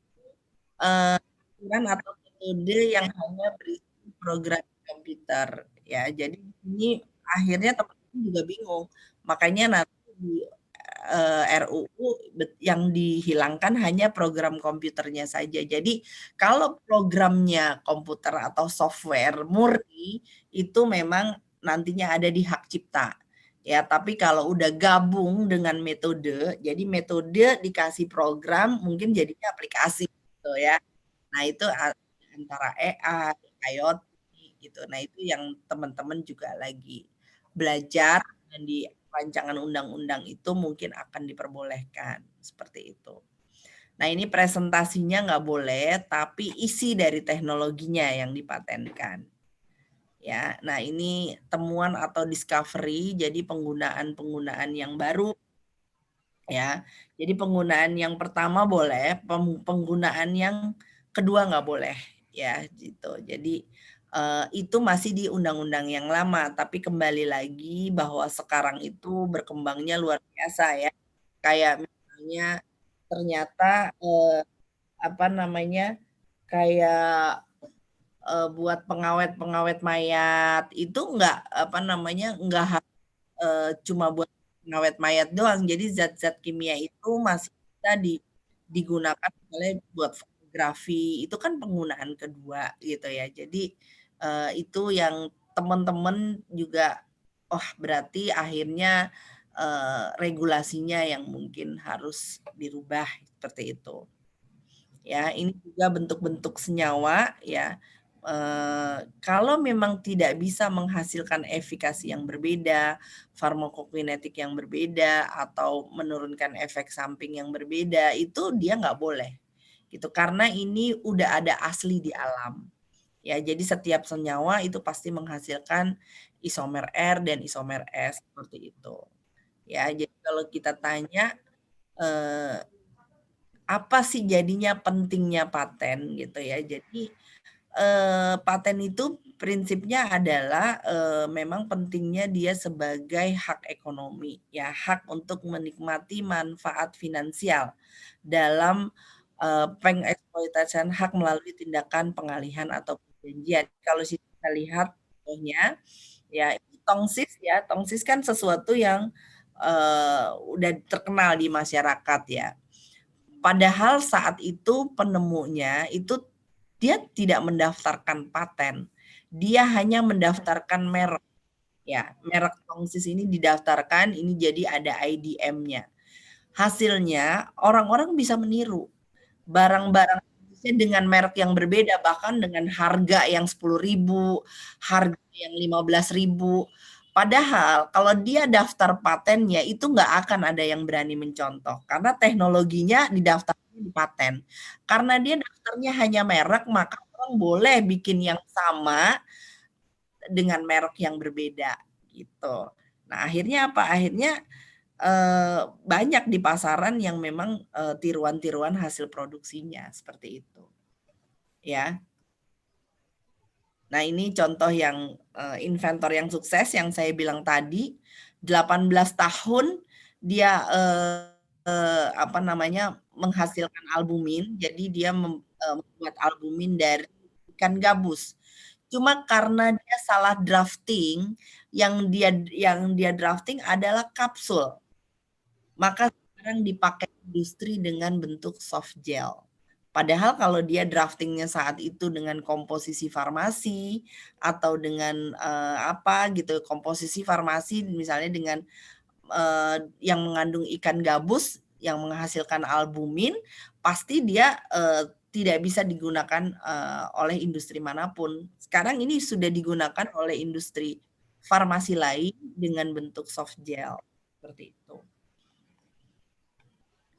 aturan atau metode yang hanya berisi program komputer ya. Jadi ini akhirnya teman-teman juga bingung. Makanya nanti di RUU yang dihilangkan hanya program komputernya saja. Jadi kalau programnya komputer atau software murni itu memang nantinya ada di hak cipta. Ya, tapi kalau udah gabung dengan metode, jadi metode dikasih program mungkin jadinya aplikasi gitu ya. Nah, itu antara AI, IoT gitu. Nah, itu yang teman-teman juga lagi belajar dan di rancangan undang-undang itu mungkin akan diperbolehkan seperti itu. Nah, ini presentasinya nggak boleh, tapi isi dari teknologinya yang dipatenkan. Ya, nah ini temuan atau discovery, jadi penggunaan yang baru ya. Jadi penggunaan yang pertama boleh, penggunaan yang kedua nggak boleh ya gitu. Jadi itu masih di undang-undang yang lama, tapi kembali lagi bahwa sekarang itu berkembangnya luar biasa ya. Kayak misalnya ternyata apa namanya kayak buat pengawet mayat itu nggak cuma buat pengawet mayat doang. Jadi zat-zat kimia itu masih bisa digunakan misalnya buat fotografi. Itu kan penggunaan kedua gitu ya. Jadi itu yang teman-teman juga berarti akhirnya regulasinya yang mungkin harus dirubah seperti itu. Ya, ini juga bentuk-bentuk senyawa ya. Kalau memang tidak bisa menghasilkan efikasi yang berbeda, farmakokinetik yang berbeda, atau menurunkan efek samping yang berbeda, itu dia nggak boleh. Gitu. Karena ini udah ada asli di alam. Ya, jadi setiap senyawa itu pasti menghasilkan isomer R dan isomer S seperti itu. Ya, jadi kalau kita tanya apa sih jadinya pentingnya paten gitu ya. Jadi paten itu prinsipnya adalah memang pentingnya dia sebagai hak ekonomi ya, hak untuk menikmati manfaat finansial dalam pengeksploitasian hak melalui tindakan pengalihan atau perjanjian. Kalau kita lihat contohnya ya tongsis ya, tongsis kan sesuatu yang udah terkenal di masyarakat ya. Padahal saat itu penemunya itu dia tidak mendaftarkan paten. Dia hanya mendaftarkan merek. Ya, merek tongsis ini didaftarkan, ini jadi ada IDM-nya. Hasilnya orang-orang bisa meniru barang-barang dengan merek yang berbeda, bahkan dengan harga yang 10.000, harga yang 15.000. Padahal kalau dia daftar patennya itu nggak akan ada yang berani mencontoh karena teknologinya didaftarnya di paten. Karena dia daftarnya hanya merek, maka orang boleh bikin yang sama dengan merek yang berbeda gitu. Nah, akhirnya apa? Akhirnya banyak di pasaran yang memang tiruan-tiruan hasil produksinya seperti itu. Ya. Nah, ini contoh yang inventor yang sukses yang saya bilang tadi, 18 tahun dia menghasilkan albumin. Jadi dia membuat albumin dari ikan gabus. Cuma karena dia salah drafting, yang dia drafting adalah kapsul. Maka sekarang dipakai industri dengan bentuk soft gel. Padahal kalau dia draftingnya saat itu dengan komposisi farmasi atau dengan komposisi farmasi misalnya dengan yang mengandung ikan gabus yang menghasilkan albumin, pasti dia tidak bisa digunakan oleh industri manapun. Sekarang ini sudah digunakan oleh industri farmasi lain dengan bentuk soft gel seperti itu.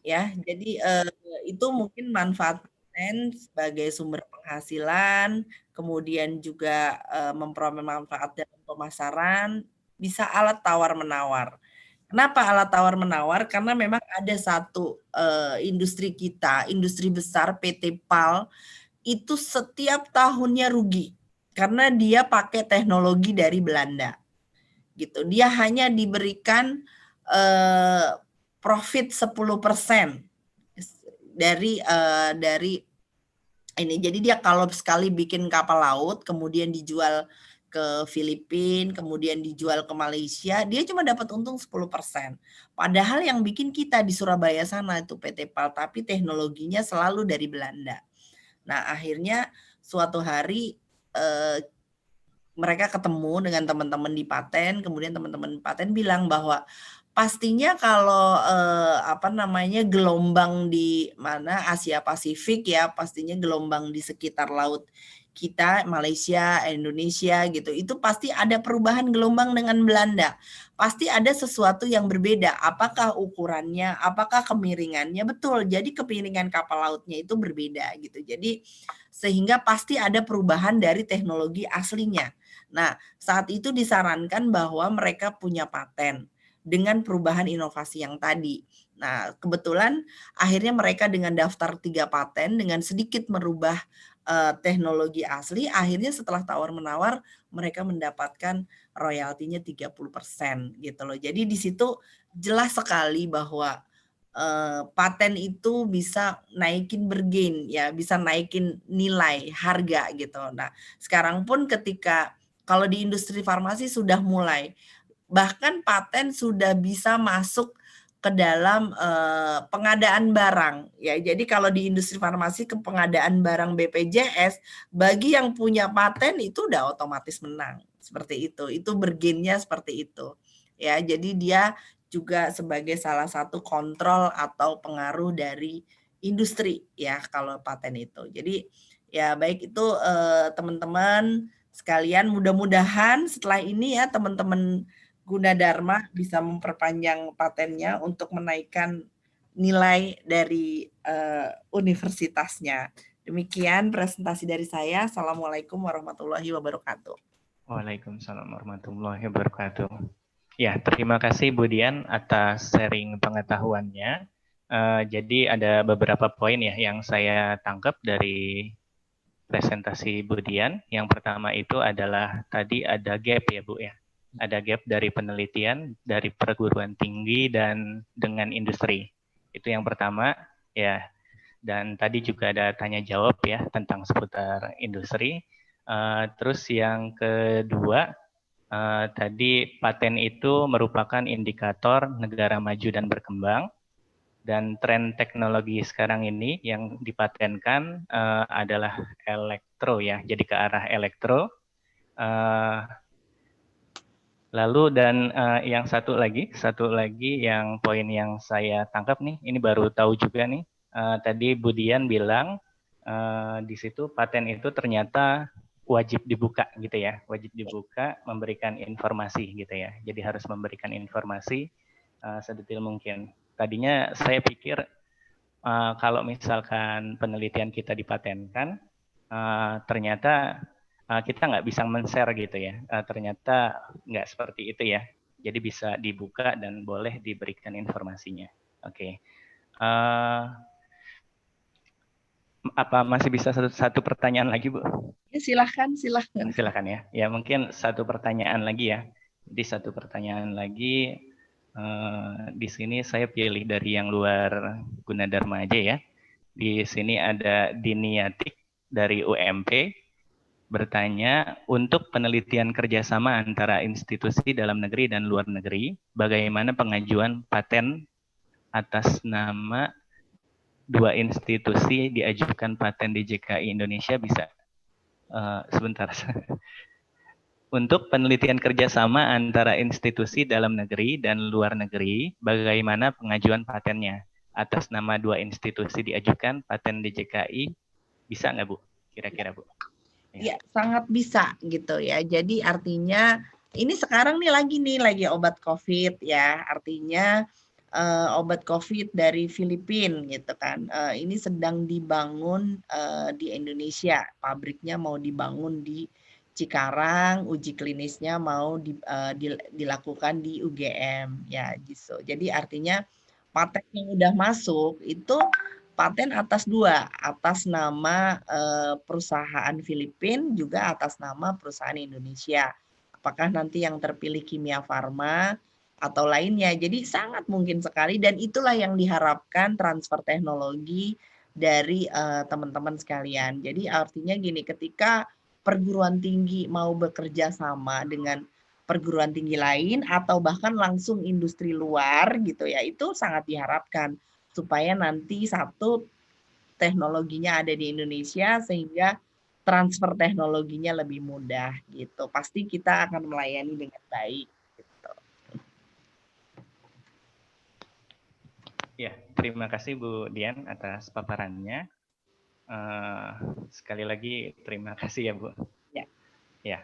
Ya, jadi itu mungkin manfaat paten sebagai sumber penghasilan, kemudian juga memperoleh manfaat dalam pemasaran, bisa alat tawar-menawar. Kenapa alat tawar-menawar? Karena memang ada satu industri kita, industri besar PT PAL, itu setiap tahunnya rugi karena dia pakai teknologi dari Belanda. Gitu. Dia hanya diberikan profit 10% dari ini. Jadi dia kalau sekali bikin kapal laut, kemudian dijual ke Filipina, kemudian dijual ke Malaysia, dia cuma dapat untung 10%. Padahal yang bikin kita di Surabaya sana itu PT PAL, tapi teknologinya selalu dari Belanda. Nah, akhirnya suatu hari mereka ketemu dengan teman-teman di paten, kemudian teman-teman paten bilang bahwa pastinya kalau gelombang di mana Asia Pasifik ya, pastinya gelombang di sekitar laut kita, Malaysia, Indonesia gitu, itu pasti ada perubahan gelombang dengan Belanda. Pasti ada sesuatu yang berbeda. Apakah ukurannya, apakah kemiringannya? Betul. Jadi kemiringan kapal lautnya itu berbeda gitu. Jadi sehingga pasti ada perubahan dari teknologi aslinya. Nah, saat itu disarankan bahwa mereka punya paten dengan perubahan inovasi yang tadi. Nah, kebetulan akhirnya mereka dengan daftar 3 paten dengan sedikit merubah teknologi asli, akhirnya setelah tawar-menawar mereka mendapatkan royaltinya 30% gitu loh. Jadi di situ jelas sekali bahwa paten itu bisa naikin bergain ya, bisa naikin nilai harga gitu. Nah, sekarang pun ketika kalau di industri farmasi sudah mulai, bahkan paten sudah bisa masuk ke dalam pengadaan barang ya. Jadi kalau di industri farmasi ke pengadaan barang BPJS, bagi yang punya paten itu udah otomatis menang seperti itu. Itu bergainnya seperti itu ya. Jadi dia juga sebagai salah satu kontrol atau pengaruh dari industri ya kalau paten itu. Jadi ya baik itu teman-teman sekalian, mudah-mudahan setelah ini ya teman-teman Gunadarma bisa memperpanjang patennya untuk menaikkan nilai dari universitasnya. Demikian presentasi dari saya. Assalamualaikum warahmatullahi wabarakatuh. Waalaikumsalam warahmatullahi wabarakatuh. Ya, terima kasih Bu Dian atas sharing pengetahuannya. Jadi ada beberapa poin ya yang saya tangkap dari presentasi Bu Dian. Yang pertama itu adalah tadi ada gap ya Bu ya. Ada gap dari penelitian, dari perguruan tinggi dan dengan industri. Itu yang pertama ya. Dan tadi juga ada tanya jawab ya tentang seputar industri. Terus yang kedua, tadi paten itu merupakan indikator negara maju dan berkembang. Dan tren teknologi sekarang ini yang dipatenkan adalah elektro ya, jadi ke arah elektro. Lalu dan yang satu lagi yang poin yang saya tangkap nih, ini baru tahu juga nih. Tadi Bu Dian bilang di situ paten itu ternyata wajib dibuka gitu ya, wajib dibuka, memberikan informasi gitu ya. Jadi harus memberikan informasi sedetail mungkin. Tadinya saya pikir kalau misalkan penelitian kita dipatenkan, ternyata kita nggak bisa men-share gitu ya. Ternyata nggak seperti itu ya. Jadi bisa dibuka dan boleh diberikan informasinya. Oke. Apa masih bisa satu pertanyaan lagi, Bu? Ya, silahkan. Silahkan ya. Ya mungkin satu pertanyaan lagi ya. Di satu pertanyaan lagi, di sini saya pilih dari yang luar Gunadarma aja ya. Di sini ada Diniatik dari UMP bertanya, untuk penelitian kerjasama antara institusi dalam negeri dan luar negeri, bagaimana pengajuan paten atas nama 2 institusi diajukan paten di DJKI Indonesia bisa? Sebentar. Untuk penelitian kerjasama antara institusi dalam negeri dan luar negeri, bagaimana pengajuan patennya? Atas nama 2 institusi diajukan paten DJKI, bisa nggak Bu? Kira-kira Bu? Ya, sangat bisa gitu ya. Jadi artinya ini sekarang lagi obat COVID ya. Artinya obat COVID dari Filipina gitu kan. Ini sedang dibangun di Indonesia. Pabriknya mau dibangun di Cikarang, uji klinisnya mau dilakukan di UGM ya gitu. Jadi artinya paten yang udah masuk itu paten atas 2, atas nama perusahaan Filipina juga atas nama perusahaan Indonesia. Apakah nanti yang terpilih Kimia Farma atau lainnya. Jadi sangat mungkin sekali dan itulah yang diharapkan transfer teknologi dari teman-teman sekalian. Jadi artinya gini, ketika perguruan tinggi mau bekerja sama dengan perguruan tinggi lain atau bahkan langsung industri luar gitu ya, itu sangat diharapkan supaya nanti satu teknologinya ada di Indonesia sehingga transfer teknologinya lebih mudah gitu. Pasti kita akan melayani dengan baik gitu. Ya, terima kasih Bu Dian atas paparannya. Sekali lagi terima kasih ya Bu. Ya. Ya.